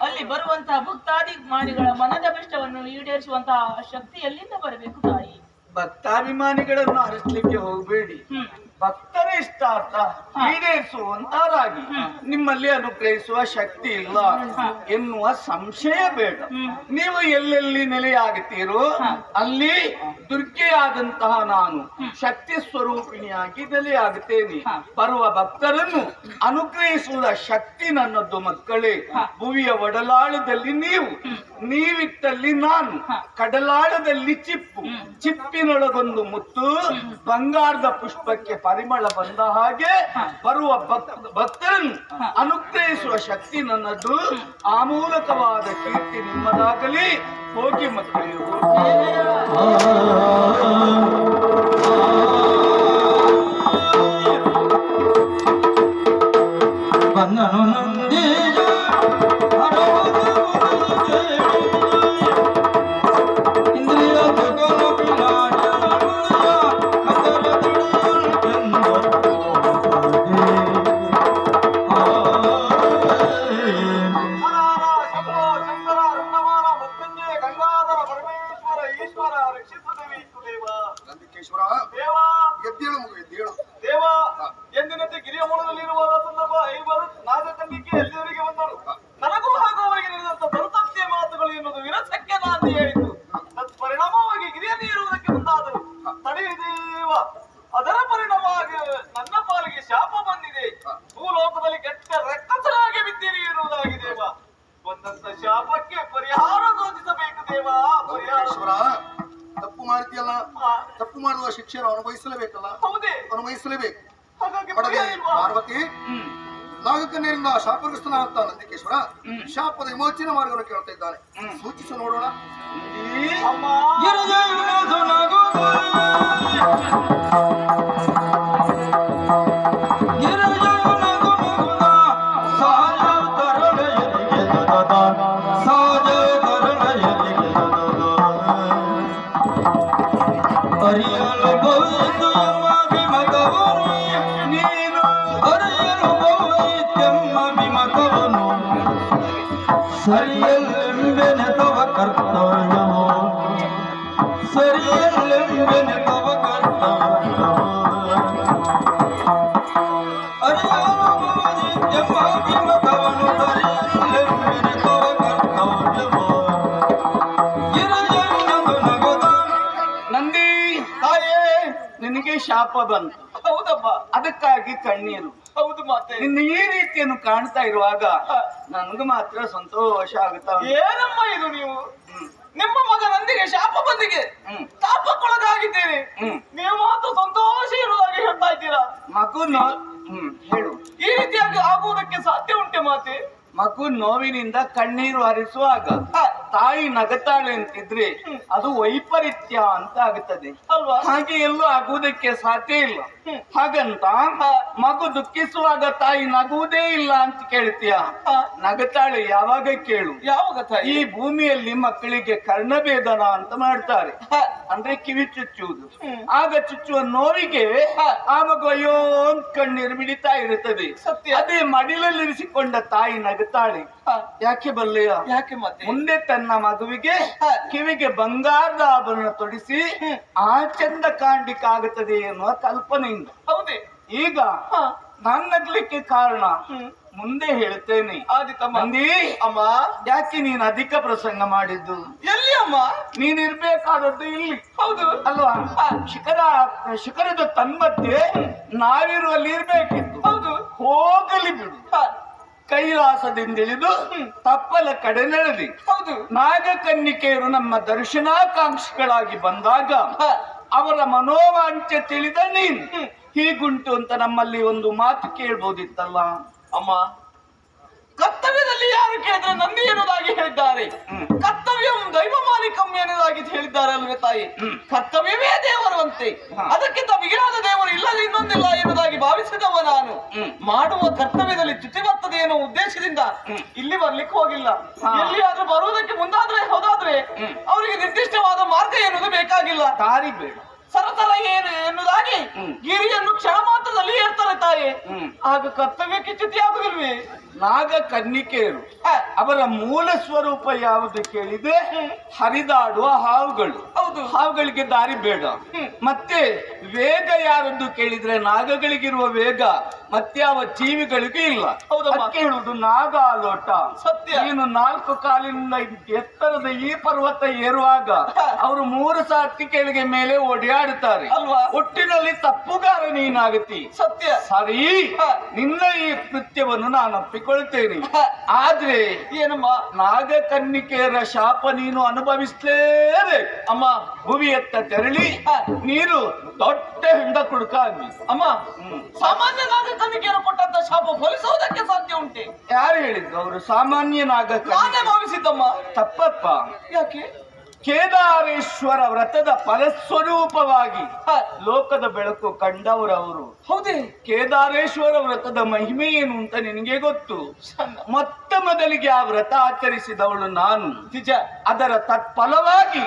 ಅಲ್ಲಿ ಬರುವಂತಹ ಭಕ್ತಾದಿ ಮಾನಿಗಳ ಮನದ ಕಷ್ಟವನ್ನು ಈಡೇರಿಸುವಂತಹ ಶಕ್ತಿ ಎಲ್ಲಿಂದ ಬರಬೇಕು ತಾಯಿ? ಭಕ್ತಾಭಿಮಾನಿಗಳನ್ನು ಹರಿಸಲಿಕ್ಕೆ ಹೋಗಬೇಡಿ. ಭಕ್ತರ ಇಷ್ಟಾರ್ಥ ಈಡೇರಿಸುವಂತರಾಗಿ ನಿಮ್ಮಲ್ಲಿ ಅನುಗ್ರಹಿಸುವ ಶಕ್ತಿ ಇಲ್ಲ ಎನ್ನುವ ಸಂಶಯ ಬೇಡ. ನೀವು ಎಲ್ಲೆಲ್ಲಿ ನೆಲೆಯಾಗುತ್ತೀರೋ ಅಲ್ಲಿ ದುರ್ಗೆಯಾದಂತಹ ನಾನು ಶಕ್ತಿ ಸ್ವರೂಪಿಣಿಯಾಗಿ ನೆಲೆಯಾಗುತ್ತೇನೆ. ಬರುವ ಭಕ್ತರನ್ನು ಅನುಗ್ರಹಿಸುವ ಶಕ್ತಿ ನನ್ನದ್ದು ಮಕ್ಕಳೇ. ಭುವಿಯ ಒಡಲಾಳದಲ್ಲಿ ನೀವಿತ್ತಲ್ಲಿ ನಾನು, ಕಡಲಾಳದಲ್ಲಿ ಚಿಪ್ಪು, ಚಿಪ್ಪಿನೊಳಗೊಂದು ಮುತ್ತು, ಬಂಗಾರದ ಪುಷ್ಪಕ್ಕೆ ಪರಿಮಳ ಬಂದ ಹಾಗೆ ಬರುವ ಭಕ್ತರನ್ನು ಅನುಗ್ರಹಿಸುವ ಶಕ್ತಿ ನನ್ನದು. ಆ ಮೂಲಕವಾದ ಕೀರ್ತಿ ನಿಮ್ಮದಾಗಲಿ. ಹೋಗಿ ಮಕ್ಕಳು ಬಂದನು ನಂದೀಜ ಇಂದ್ರಿಯ ನಂದಿಕೇಶ್ವರ ಎದ್ದೇಳು ಮಗು, ಎದ್ದೇಳು. ದೇವ ಎಂದಿನಂತೆ ಗಿರಿಯ ಮೂಲದಲ್ಲಿರುವ ಸಂದರ್ಭ ಐವರು ನಾಗಕನ್ನಿಕೆ ಎಲ್ಲಿವರೆಗೆ ಬಂದರು. ನನಗೂ ಹಾಗೂ ಅವರಿಗೆ ನಡೆದಂತ ದುರ್ತಪ್ತಿಯ ಮಾತುಗಳು ಎನ್ನುವುದು ವಿರಸಕ್ಕೆ ನಾಂದಿ ಹೇಳಿತು. ತತ್ಪರಿಣಾಮವಾಗಿ ಗಿರಿಯಲ್ಲಿ ಇರುವುದಕ್ಕೆ ಮುಂದಾದರು. ತಡೆಯುದೇವ, ಅದರ ಪರಿಣಾಮವಾಗಿ ನನ್ನ ಪಾಲಿಗೆ ಶಾಪ ಬಂದಿದೆ. ಭೂಲೋಕದಲ್ಲಿ ಕೆಟ್ಟ ರಕ್ತಸರಾಗಿ ಬಿದ್ದಿರಿ ಇರುವುದಾಗಿ ದೇವ. ಬಂದಂತ ಶಾಪಕ್ಕೆ ಪರಿಹಾರ ಘೋಷಿಸಬೇಕು ದೇವ. ನಂದಿಕೇಶ್ವರ, ತಪ್ಪು ಮಾಡ್ತೀಯಲ್ಲ, ತಪ್ಪು ಮಾಡುವ ಶಿಕ್ಷೆಯನ್ನು ಅನುಭವಿಸಲೇಬೇಕಲ್ಲ? ಹೌದೇ, ಅನುಭವಿಸಲೇಬೇಕು. ಹಾಗಾಗಿ ಪಡದೆ ಪರಿಹಾರ ಇಲ್ವಾ? ಪಾರ್ವತಿ, ನಾಗಕನ್ಯರಿಂದ ಶಾಪಗ್ರಸ್ತನಾಗುತ್ತಾ ನಂದಿಕೇಶ್ವರ ಶಾಪದ ವಿಮೋಚನೆ ಮಾರ್ಗವನ್ನು ಕೇಳ್ತಾ ಇದ್ದಾನೆ. ಸೂಚಿಸು ನೋಡೋಣ. ಅಮ್ಮ, ಅರಿಯಲು ಬಹುತು ಮಗವನು ನೀನು, ಅರಿಯಲು ಬಹುತ್ಯಮ್ಮ ವಿಮತವನು, ಸರಿಯಲ್ಲೆಂಬೆನೆ ತವ ಕರ್ತವ್ಯವೋ, ಸರಿಯಲ್ಲೆಂಬೆನೆ ತವ ಕರ್ತವ್ಯವೋ, ಅರಿಯಲು ಬಹುತ್ಯಮ್ಮ ವಿಮತವನು, ಸರಿಯಲ್ಲೆಂಬೆನೆ ತವ ಕರ್ತವ್ಯವೋ. ನಂದಿ ತಾಯೇ, ನಿನಗೆ ಶಾಪ ಬಂತು. ಹೌದಮ್ಮ, ಅದಕ್ಕಾಗಿ ಕಣ್ಣೀರು. ಹೌದು ಮಾತೆ. ನಿನ್ನ ಈ ರೀತಿಯನ್ನು ಕಾಣ್ತಾ ಇರುವಾಗ ನನಗೆ ಮಾತ್ರ ಸಂತೋಷ ಆಗುತ್ತಾ ಉಂಟು. ಏನಮ್ಮ ಇದು ನೀವು? ನಿಮ್ಮ ಮಗನೊಂದಿಗೆ ಶಾಪ ಬಂದಿಗೆ ತಾಪಕ್ಕೊಳಗಾಗಿದ್ದೇನೆ. ನೀವು ಮಾತ್ರ ಸಂತೋಷ ಇರುವುದಾಗಿ ಹೇಳ್ತಾ ಇದ್ದೀರಾ. ಮಗು ಹೇಳು. ಈ ರೀತಿಯಾಗಿ ಆಗುವುದಕ್ಕೆ ಸಾಧ್ಯ ಉಂಟೆ ಮಾತೆ? ಮಗು ನೋವಿನಿಂದ ಕಣ್ಣೀರು ಹರಿಸುವಾಗ ತಾಯಿ ನಗತಾಳೆ ಅಂತಿದ್ರೆ ಅದು ವೈಪರೀತ್ಯ ಅಂತ ಆಗುತ್ತದೆ ಅಲ್ವಾ? ಹಾಗೆ ಎಲ್ಲೂ ಆಗುವುದಕ್ಕೆ ಸಾಧ್ಯ ಇಲ್ಲ. ಹಾಗಂತ ಮಗು ದುಃಖಿಸುವಾಗ ತಾಯಿ ನಗುವುದೇ ಇಲ್ಲ ಅಂತ ಕೇಳ್ತೀಯ? ನಗತಾಳೆ ಯಾವಾಗ ಕೇಳು? ಯಾವಾಗ ತಾಯಿ? ಈ ಭೂಮಿಯಲ್ಲಿ ಮಕ್ಕಳಿಗೆ ಕರ್ಣಭೇದನ ಅಂತ ಮಾಡ್ತಾರೆ, ಅಂದ್ರೆ ಕಿವಿ ಚುಚ್ಚುವುದು. ಆಗ ಚುಚ್ಚುವ ನೋವಿಗೆ ಆ ಮಗು ಅಯ್ಯೋ ಅಂತ ಕಣ್ಣೀರು ಮಿಡಿತಾ ಇರುತ್ತದೆ. ಸತ್ಯ. ಅದೇ ಮಡಿಲಲ್ಲಿರಿಸಿಕೊಂಡ ತಾಯಿ ನಗುತ್ತಾಳೆ. ಯಾಕೆ ಬಲ್ಲೆಯ? ಯಾಕೆ ಮತ್ತೆ? ಮುಂದೆ ತನ್ನ ಮಗುವಿಗೆ ಕಿವಿಗೆ ಬಂಗಾರದ ಆಭರಣ ತೊಡಿಸಿ ಆ ಚಂದ ಕಾಣ್ಲಿಕ್ಕಾಗುತ್ತದೆ ಎನ್ನುವ ಕಲ್ಪನೆಯಿಂದ. ಹೌದೇ? ಈಗ ನಾನ್ ನಗ್ಲಿಕ್ಕೆ ಕಾರಣ ಮುಂದೆ ಹೇಳ್ತೇನೆ. ಮಂದಿ ಅಮ್ಮ, ಯಾಕೆ ನೀನ್ ಅಧಿಕ ಪ್ರಸಂಗ ಮಾಡಿದ್ದು? ಎಲ್ಲಿ ಅಮ್ಮ? ನೀನ್ ಇರ್ಬೇಕಾದದ್ದು ಇಲ್ಲಿ. ಹೌದು ಅಲ್ವಾ? ಶಿಖರದ ತನ್ಮಧ್ಯೆ ನಾವಿರುವಲ್ಲಿ ಇರ್ಬೇಕಿತ್ತು. ಹೌದು. ಹೋಗಲಿ ಬಿಡು. ಕೈಲಾಸದಿಂದ ಇಳಿದು ತಪ್ಪಲ ಕಡೆ ನಡೆದಿ. ಹೌದು. ನಾಗಕನ್ನಿಕೆಯರು ನಮ್ಮ ದರ್ಶನಾಕಾಂಕ್ಷಿಗಳಾಗಿ ಬಂದಾಗ ಅವರ ಮನೋವಾಂಚೆ ತಿಳಿದ ನೀನು ಹೀಗುಂಟು ಅಂತ ನಮ್ಮಲ್ಲಿ ಒಂದು ಮಾತು ಕೇಳ್ಬೋದಿತ್ತಲ್ಲ ಅಮ್ಮ. ಕರ್ತವ್ಯದಲ್ಲಿ ಯಾರು ಕೇಳಿದ್ರೆ ನಂದಿ ಎನ್ನುವುದಾಗಿ ಹೇಳಿದ್ದಾರೆ. ಕರ್ತವ್ಯ ದೈವ ಮಾಲಿಕಂ ಎನ್ನುವುದಾಗಿ ಹೇಳಿದ್ದಾರೆ ಅಲ್ವೇ ತಾಯಿ? ಕರ್ತವ್ಯವೇ ದೇವರಂತೆ, ಅದಕ್ಕಿಂತ ಮಿಗಿಲಾದ ದೇವರು ಇಲ್ಲದೆ ಇನ್ನೊಂದಿಲ್ಲ ಎನ್ನುವುದಾಗಿ ಭಾವಿಸಿದವ ನಾನು. ಮಾಡುವ ಕರ್ತವ್ಯದಲ್ಲಿ ಚ್ಯುತಿ ಬರ್ತದೆ ಎನ್ನುವ ಉದ್ದೇಶದಿಂದ ಇಲ್ಲಿ ಬರ್ಲಿಕ್ಕೆ ಹೋಗಿಲ್ಲ. ಎಲ್ಲಿಯಾದ್ರೂ ಬರುವುದಕ್ಕೆ ಮುಂದಾದ್ರೆ ಹೋದಾದ್ರೆ ಅವರಿಗೆ ನಿರ್ದಿಷ್ಟವಾದ ಮಾರ್ಗ ಎನ್ನುವುದು ಬೇಕಾಗಿಲ್ಲ. ದಾರಿ ಬೇಡ, ಸರಸರ ಏನು ಎನ್ನುವುದಾಗಿ ಗಿರಿಯನ್ನು ಕ್ಷಣ ಮಾತ್ರದಲ್ಲಿ ಏರ್ತಾರೆ ತಾಯಿ. ಆಗ ಕರ್ತವ್ಯಕ್ಕೆ ಚ್ಯುತಿ ಆಗುದಿಲ್ವೇ? ನಾಗ ಕನ್ನಿಕೆಯರು ಅವರ ಮೂಲ ಸ್ವರೂಪ ಯಾವುದು ಕೇಳಿದ್ರೆ ಹರಿದಾಡುವ ಹಾವುಗಳು. ಹೌದು. ಹಾವುಗಳಿಗೆ ದಾರಿ ಬೇಡ. ಮತ್ತೆ ವೇಗ ಯಾರದ್ದು ಕೇಳಿದ್ರೆ ನಾಗಗಳಿಗಿರುವ ವೇಗ ಮತ್ತೆ ಯಾವ ಜೀವಿಗಳಿಗೂ ಇಲ್ಲ. ಅದಕ್ಕೆ ಹೇಳುವುದು ನಾಗಾಲೋಟ. ಸತ್ಯ. ನೀನು 4 ಕಾಲಿನಿಂದ ಎತ್ತರದ ಈ ಪರ್ವತ ಏರುವಾಗ ಅವರು 3 ಸಾರ್ತಿ ಕೆಳಗೆ ಮೇಲೆ ಓಡಾಡುತ್ತಾರೆ ಅಲ್ವಾ? ಒಟ್ಟಿನಲ್ಲಿ ತಪ್ಪುಗಾರ ನೀನಾಗತಿ. ಸತ್ಯ. ಸರಿ, ನಿನ್ನ ಈ ಕೃತ್ಯವನ್ನು ನಾನು ಒಪ್ಪಿಕೊಳ್ತೇನೆ. ಆದ್ರೆ ಏನಮ್ಮ? ನಾಗಕನ್ನಿಕೆಯರ ಶಾಪ ನೀನು ಅನುಭವಿಸಲೇಬೇಕು ಅಮ್ಮ. ಭುವಿಯತ್ತ ತೆರಳಿ ನೀನು ದೊಡ್ಡ ಹೆಂಡ ಕುಡುಕಾಗಿ. ಅಮ್ಮ, ಸಾಮಾನ್ಯ ನಾಗಕನ್ನಿಕೆಯರು ಕೊಟ್ಟಂತ ಶಾಪ ಫಲಿಸುವುದಕ್ಕೆ ಸಾಧ್ಯ ಉಂಟೆ? ಯಾರು ಹೇಳಿದ್ರು? ಅವರು ಸಾಮಾನ್ಯ ನಾನೇ ಭಾವಿಸಿದ್ದಮ್ಮ. ತಪ್ಪಪ್ಪ. ಯಾಕೆ? ಕೇದಾರೇಶ್ವರ ವ್ರತದ ಫಲಸ್ವರೂಪವಾಗಿ ಲೋಕದ ಬೆಳಕು ಕಂಡವರವರು. ಹೌದೇ? ಕೇದಾರೇಶ್ವರ ವ್ರತದ ಮಹಿಮೆ ಏನು ಅಂತ ನಿನಗೆ ಗೊತ್ತು. ಮೊತ್ತ ಮೊದಲಿಗೆ ಆ ವ್ರತ ಆಚರಿಸಿದವಳು ನಾನು. ನಿಜ. ಅದರ ತತ್ಫಲವಾಗಿ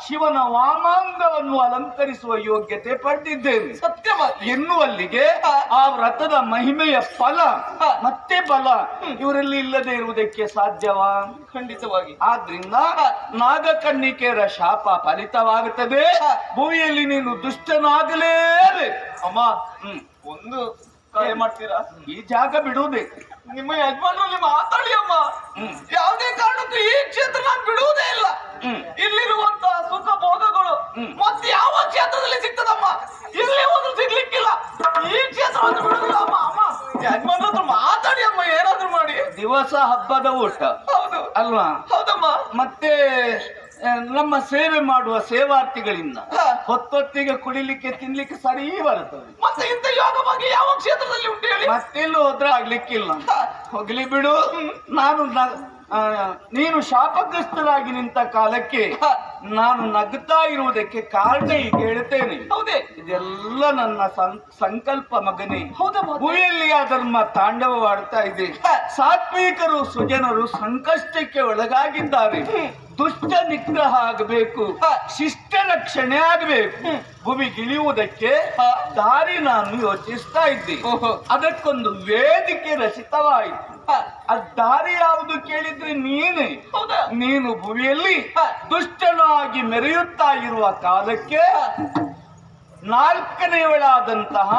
ಶಿವನ ವಾಮಾಂಗವನ್ನು ಅಲಂಕರಿಸುವ ಯೋಗ್ಯತೆ ಪಡೆದಿದ್ದೇನೆ. ಸತ್ಯ ಎನ್ನುವಲ್ಲಿಗೆ ಆ ವ್ರತದ ಮಹಿಮೆಯ ಫಲ ಮತ್ತೆ ಬಲ ಇವರಲ್ಲಿ ಇಲ್ಲದೆ ಇರುವುದಕ್ಕೆ ಸಾಧ್ಯವಾ? ಖಂಡಿತವಾಗಿ. ಆದ್ರಿಂದ ನಾಗಕನ್ನಿಕೆಯರ ಶಾಪ ಫಲಿತವಾಗುತ್ತದೆ. ಭೂಮಿಯಲ್ಲಿ ನೀನು ದುಷ್ಟನಾಗಲೇಬೇಕು. ಅಮ್ಮ, ಒಂದು ಕಾರ್ಯ ಮಾಡ್ತೀರಾ? ಈ ಜಾಗ ಬಿಡುವುದೇ. ನಿಮ್ಮ ಯಜಮಾನರಲ್ಲಿ ಮಾತಾಡಿ ಅಮ್ಮ. ಯಾವುದೇ ಕಾರಣಕ್ಕೂ ಈ ಕ್ಷೇತ್ರ ನಾನು ಬಿಡುವುದೇ ಇಲ್ಲ. ಇಲ್ಲಿರುವಂತ ಸುಖ ಭೋಗಗಳು ಮತ್ತೆ ಯಾವ ಕ್ಷೇತ್ರದಲ್ಲಿ ಸಿಗ್ತದಮ್ಮ? ಇಲ್ಲಿ ಒಂದು ಸಿಗ್ಲಿಕ್ಕಿಲ್ಲ. ಈ ಕ್ಷೇತ್ರವನ್ನು ಬಿಡುವುದಿಲ್ಲ ಅಮ್ಮ. ಅಮ್ಮ, ಯಜಮಾನ ಹತ್ರ ಮಾತಾಡಿ ಅಮ್ಮ, ಏನಾದ್ರೂ ಮಾಡಿ. ದಿವಸ ಹಬ್ಬದ ಊಟ. ಹೌದು ಅಲ್ವಾ? ಹೌದಮ್ಮ. ಮತ್ತೆ ನಮ್ಮ ಸೇವೆ ಮಾಡುವ ಸೇವಾರ್ಥಿಗಳಿಂದ ಹೊತ್ತೊತ್ತಿಗೆ ಕುಡಿಲಿಕ್ಕೆ ತಿನ್ಲಿಕ್ಕೆ ಸರಿ ಬರುತ್ತದೆ. ಮತ್ತೆ ಇಂಥ ಯೋಗ ಬಗ್ಗೆ ಯಾವ ಕ್ಷೇತ್ರದಲ್ಲಿ ಉಂಟು ಹೇಳಿ? ಮತ್ತೆಲ್ಲೂ ಹೋದ್ರೆ ಆಗ್ಲಿಕ್ಕಿಲ್ಲ. ಹೋಗ್ಲಿ ಬಿಡು. ನೀನು ಶಾಪಗ್ರಸ್ತರಾಗಿ ನಿಂತ ಕಾಲಕ್ಕೆ ನಾನು ನಗ್ತಾ ಇರುವುದಕ್ಕೆ ಕಾರಣ ಈಗ ಹೇಳ್ತೇನೆ. ಹೌದೇ? ಇದೆಲ್ಲ ನನ್ನ ಸಂಕಲ್ಪ ಮಗನೇ. ಹೌದಮ್ಮ. ಭೂಮಿಯಲ್ಲಿ ಆ ಧರ್ಮ ತಾಂಡವವಾಡ್ತಾ ಇದೆ. ಸಾತ್ವಿಕರು ಸುಜನರು ಸಂಕಷ್ಟಕ್ಕೆ ಒಳಗಾಗಿದ್ದಾರೆ. ದುಷ್ಟ ನಿಗ್ರಹ ಆಗಬೇಕು, ಶಿಷ್ಟ ರಕ್ಷಣೆ ಆಗಬೇಕು. ಭೂಮಿಗಿಳಿಯುವುದಕ್ಕೆ ದಾರಿ ನಾನು ಯೋಚಿಸ್ತಾ ಇದ್ದೆ. ಅದಕ್ಕೊಂದು ವೇದಿಕೆ ರಚಿತವಾಯಿತು. ಆ ದಾರಿ ಯಾವುದು ಕೇಳಿದ್ರೆ ನೀನೇ. ನೀನು ಭೂಮಿಯಲ್ಲಿ ದುಷ್ಟನಾಗಿ ಮೆರೆಯುತ್ತಾ ಇರುವ ಕಾಲಕ್ಕೆ 4ನೆಯವಳಾದಂತಹ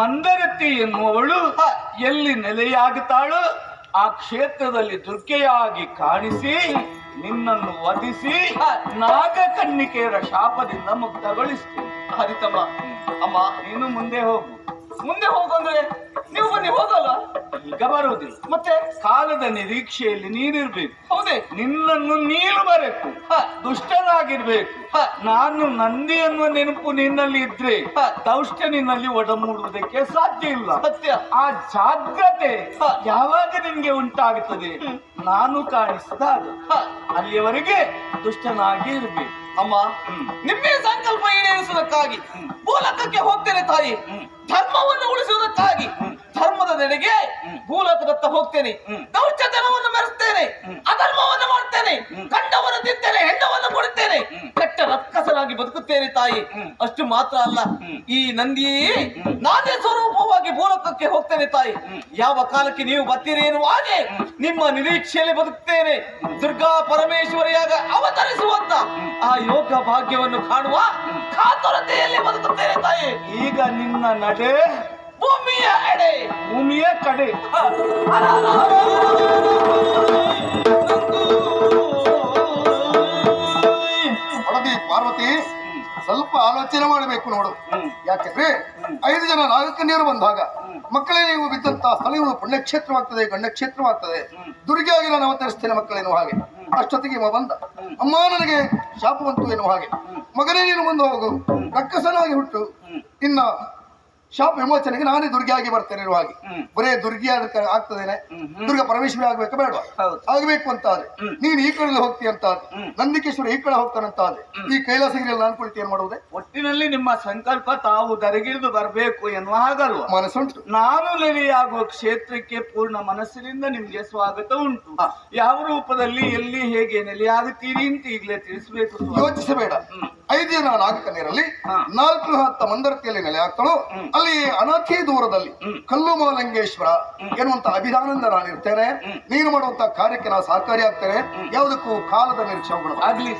ಮಂದರತಿ ಎನ್ನುವವಳು ಎಲ್ಲಿ ನೆಲೆಯಾಗುತ್ತಾಳೋ ಆ ಕ್ಷೇತ್ರದಲ್ಲಿ ದುರ್ಗೆಯಾಗಿ ಕಾಣಿಸಿ ನಿನ್ನನ್ನು ವಧಿಸಿ ನಾಗಕನ್ನಿಕೆಯರ ಶಾಪದಿಂದ ಮುಕ್ತಗೊಳಿಸ್ತೀನಿ. ಹರಿತಮ್ಮ. ಅಮ್ಮ, ನೀನು ಮುಂದೆ ಹೋಗು. ಮುಂದೆ ಹೋಗಂದ್ರೆ ನೀವು ಬನ್ನಿ, ಹೋಗಲ್ಲ? ಈಗ ಬರುವುದಿಲ್ಲ. ಮತ್ತೆ ಕಾಲದ ನಿರೀಕ್ಷೆಯಲ್ಲಿ ನೀನಿರ್ಬೇಕು. ಹೌದೇ? ನಿನ್ನನ್ನು ನೀನು ಬರಬೇಕು, ದುಷ್ಟನಾಗಿರ್ಬೇಕು. ನಾನು ನಂದಿ ಅನ್ನುವ ನೆನಪು ನಿನ್ನಲ್ಲಿ ಇದ್ರೆ ದೌಷ್ಟ ನಿನ್ನಲ್ಲಿ ಒಡಮೂಡುವುದಕ್ಕೆ ಸಾಧ್ಯ ಇಲ್ಲ. ಸತ್ಯ. ಆ ಜಾಗ್ರತೆ ಯಾವಾಗ ನಿನ್ಗೆ ಉಂಟಾಗುತ್ತದೆ, ನಾನು ಕಾಣಿಸಿದಾಗ ಅಲ್ಲಿಯವರೆಗೆ ದುಷ್ಟನಾಗಿ ಇರ್ಬೇಕು. ಅಮ್ಮ, ನಿಮ್ಮೇ ಸಂಕಲ್ಪ ಈಡೇರಿಸುವುದಕ್ಕಾಗಿ ಭೂಲೋಕಕ್ಕೆ ಹೋಗ್ತೇನೆ ತಾಯಿ. ಧರ್ಮವನ್ನು ಉಳಿಸುವುದಕ್ಕಾಗಿ ಧರ್ಮದ ನೆಲೆಗೆ ಭೂಲೋಕದತ್ತ ಹೋಗ್ತೇನೆ. ದೌರ್ಜನ್ಯವನ್ನು ಮೆರೆಸ್ತೇನೆ, ಅಧರ್ಮವನ್ನು ಮಾಡ್ತೇನೆ, ಗಂಡವನ್ನು ತಿಂತೇನೆ, ಹೆಣ್ಣವನ್ನು ಕೊಡುತ್ತೇನೆ, ಕೆಟ್ಟ ರಕ್ಕಸನಾಗಿ ಬದುಕುತ್ತೇನೆ ತಾಯಿ. ಅಷ್ಟು ಮಾತ್ರ ಅಲ್ಲ, ಈ ನಂದಿ ನಾನೇ ಸ್ವರೂಪವಾಗಿ ಭೂಲೋಕಕ್ಕೆ ಹೋಗ್ತೇನೆ ತಾಯಿ. ಯಾವ ಕಾಲಕ್ಕೆ ನೀವು ಬರ್ತೀರಿ ಎನ್ನುವ ಹಾಗೆ ನಿಮ್ಮ ನಿರೀಕ್ಷೆಯಲ್ಲಿ ಬದುಕ್ತೇನೆ. ದುರ್ಗಾ ಪರಮೇಶ್ವರಿಯಾಗ ಅವತರಿಸುವಂತ ಆ ಯೋಗ ಭಾಗ್ಯವನ್ನು ಕಾಣುವ ಕಾತುರತೆಯಲ್ಲಿ ಬದುಕುತ್ತೇನೆ ತಾಯಿ. ಈಗ ನಿನ್ನ ನಡೆ ಭೂಮಿಯ ಎಡೆ, ಭೂಮಿಯ ಕಡೆ. ಹೊಡದಿ ಪಾರ್ವತಿ, ಸ್ವಲ್ಪ ಆಲೋಚನೆ ಮಾಡಬೇಕು ನೋಡು. ಯಾಕೆಂದ್ರೆ 5 ಜನ ನಾಗಕನ್ಯರು ಬಂದಾಗ ಮಕ್ಕಳೇ ನೀವು ಬಿದ್ದಂತ ಸ್ಥಳಗಳು ಪುಣ್ಯಕ್ಷೇತ್ರವಾಗ್ತದೆ, ಗಂಡಕ್ಷೇತ್ರವಾಗ್ತದೆ. ದುರ್ಗಿಯಾಗಿ ನಾನು ಅವತರಿಸ್ತೇನೆ ಮಕ್ಕಳೇನುವ ಹಾಗೆ. ಅಷ್ಟೊತ್ತಿಗೆ ಇವ ಬಂದ, ಅಮ್ಮ ನನಗೆ ಶಾಪ ಬಂತು ಎನ್ನುವ ಹಾಗೆ. ಮಗನೇ ನೀನು ಮುಂದೆ ಹೋಗು, ರಕ್ಕಸನಾಗಿ ಹುಟ್ಟು, ಇನ್ನ ಶಾಪ ವಿಮೋಚನೆಗೆ ನಾನೇ ದುರ್ಗಿಯಾಗಿ ಬರ್ತೇನೆ ಇರುವ ಹಾಗೆ. ಬರೇ ದುರ್ಗಿ ಆಗ್ತದೇನೆ, ದುರ್ಗ ಪರಮೇಶ್ವರಿ ಆಗ್ಬೇಕು ಬೇಡ? ಆಗ್ಬೇಕು ಅಂತ ಆದ್ರೆ ನೀನ್ ಈ ಕಡೆ ಹೋಗ್ತೀಯ ಅಂತ ಆದ್ರೆ, ನಂದಿಕೇಶ್ವರ ಈ ಕಡೆ ಹೋಗ್ತಾನಂತ ಆದ್ರೆ, ಈ ಕೈಲಾಸಗಿರಿಯಲ್ಲಿ ನಾನು ಕುಳಿತು ಏನ್ ಮಾಡುವುದೇ? ಒಟ್ಟಿನಲ್ಲಿ ನಿಮ್ಮ ಸಂಕಲ್ಪ ತಾವು ದರಗಿಳಿದು ಬರಬೇಕು ಎನ್ನುವ ಹಾಗಲ್ವ? ಮನಸ್ಸುಂಟು. ನಾನು ನೆಲೆಯಾಗುವ ಕ್ಷೇತ್ರಕ್ಕೆ ಪೂರ್ಣ ಮನಸ್ಸಿನಿಂದ ನಿಮ್ಗೆ ಸ್ವಾಗತ ಉಂಟು. ಯಾವ ರೂಪದಲ್ಲಿ ಎಲ್ಲಿ ಹೇಗೆ ನೆಲೆಯಾಗುತ್ತೀರಿ ಅಂತ ಈಗಲೇ ತಿಳಿಸಬೇಕು. ಯೋಚಿಸಬೇಡ. 5 ಜನ ನಾಗಕನ್ಯರಲ್ಲಿ 4 ಹತ್ತ ಮಂದರತಿಯಲ್ಲಿ ನೆಲೆ ಆಗ್ತಾಳೋ ಅಲ್ಲಿ ಅನಥಿ ದೂರದಲ್ಲಿ ಕಲ್ಲುಮಾಲಂಗೇಶ್ವರ ಎನ್ನುವಂತ ಅಭಿಧಾನದಿಂದ ನಾನು ಇರ್ತೇನೆ. ನೀನು ಮಾಡುವಂತ ಕಾರ್ಯಕ್ಕೆ ನಾನು ಸಹಕಾರಿ ಆಗ್ತೇನೆ. ಯಾವುದಕ್ಕೂ ಕಾಲದ ನಿರೀಕ್ಷೆ ಆಗ್ಲಿ.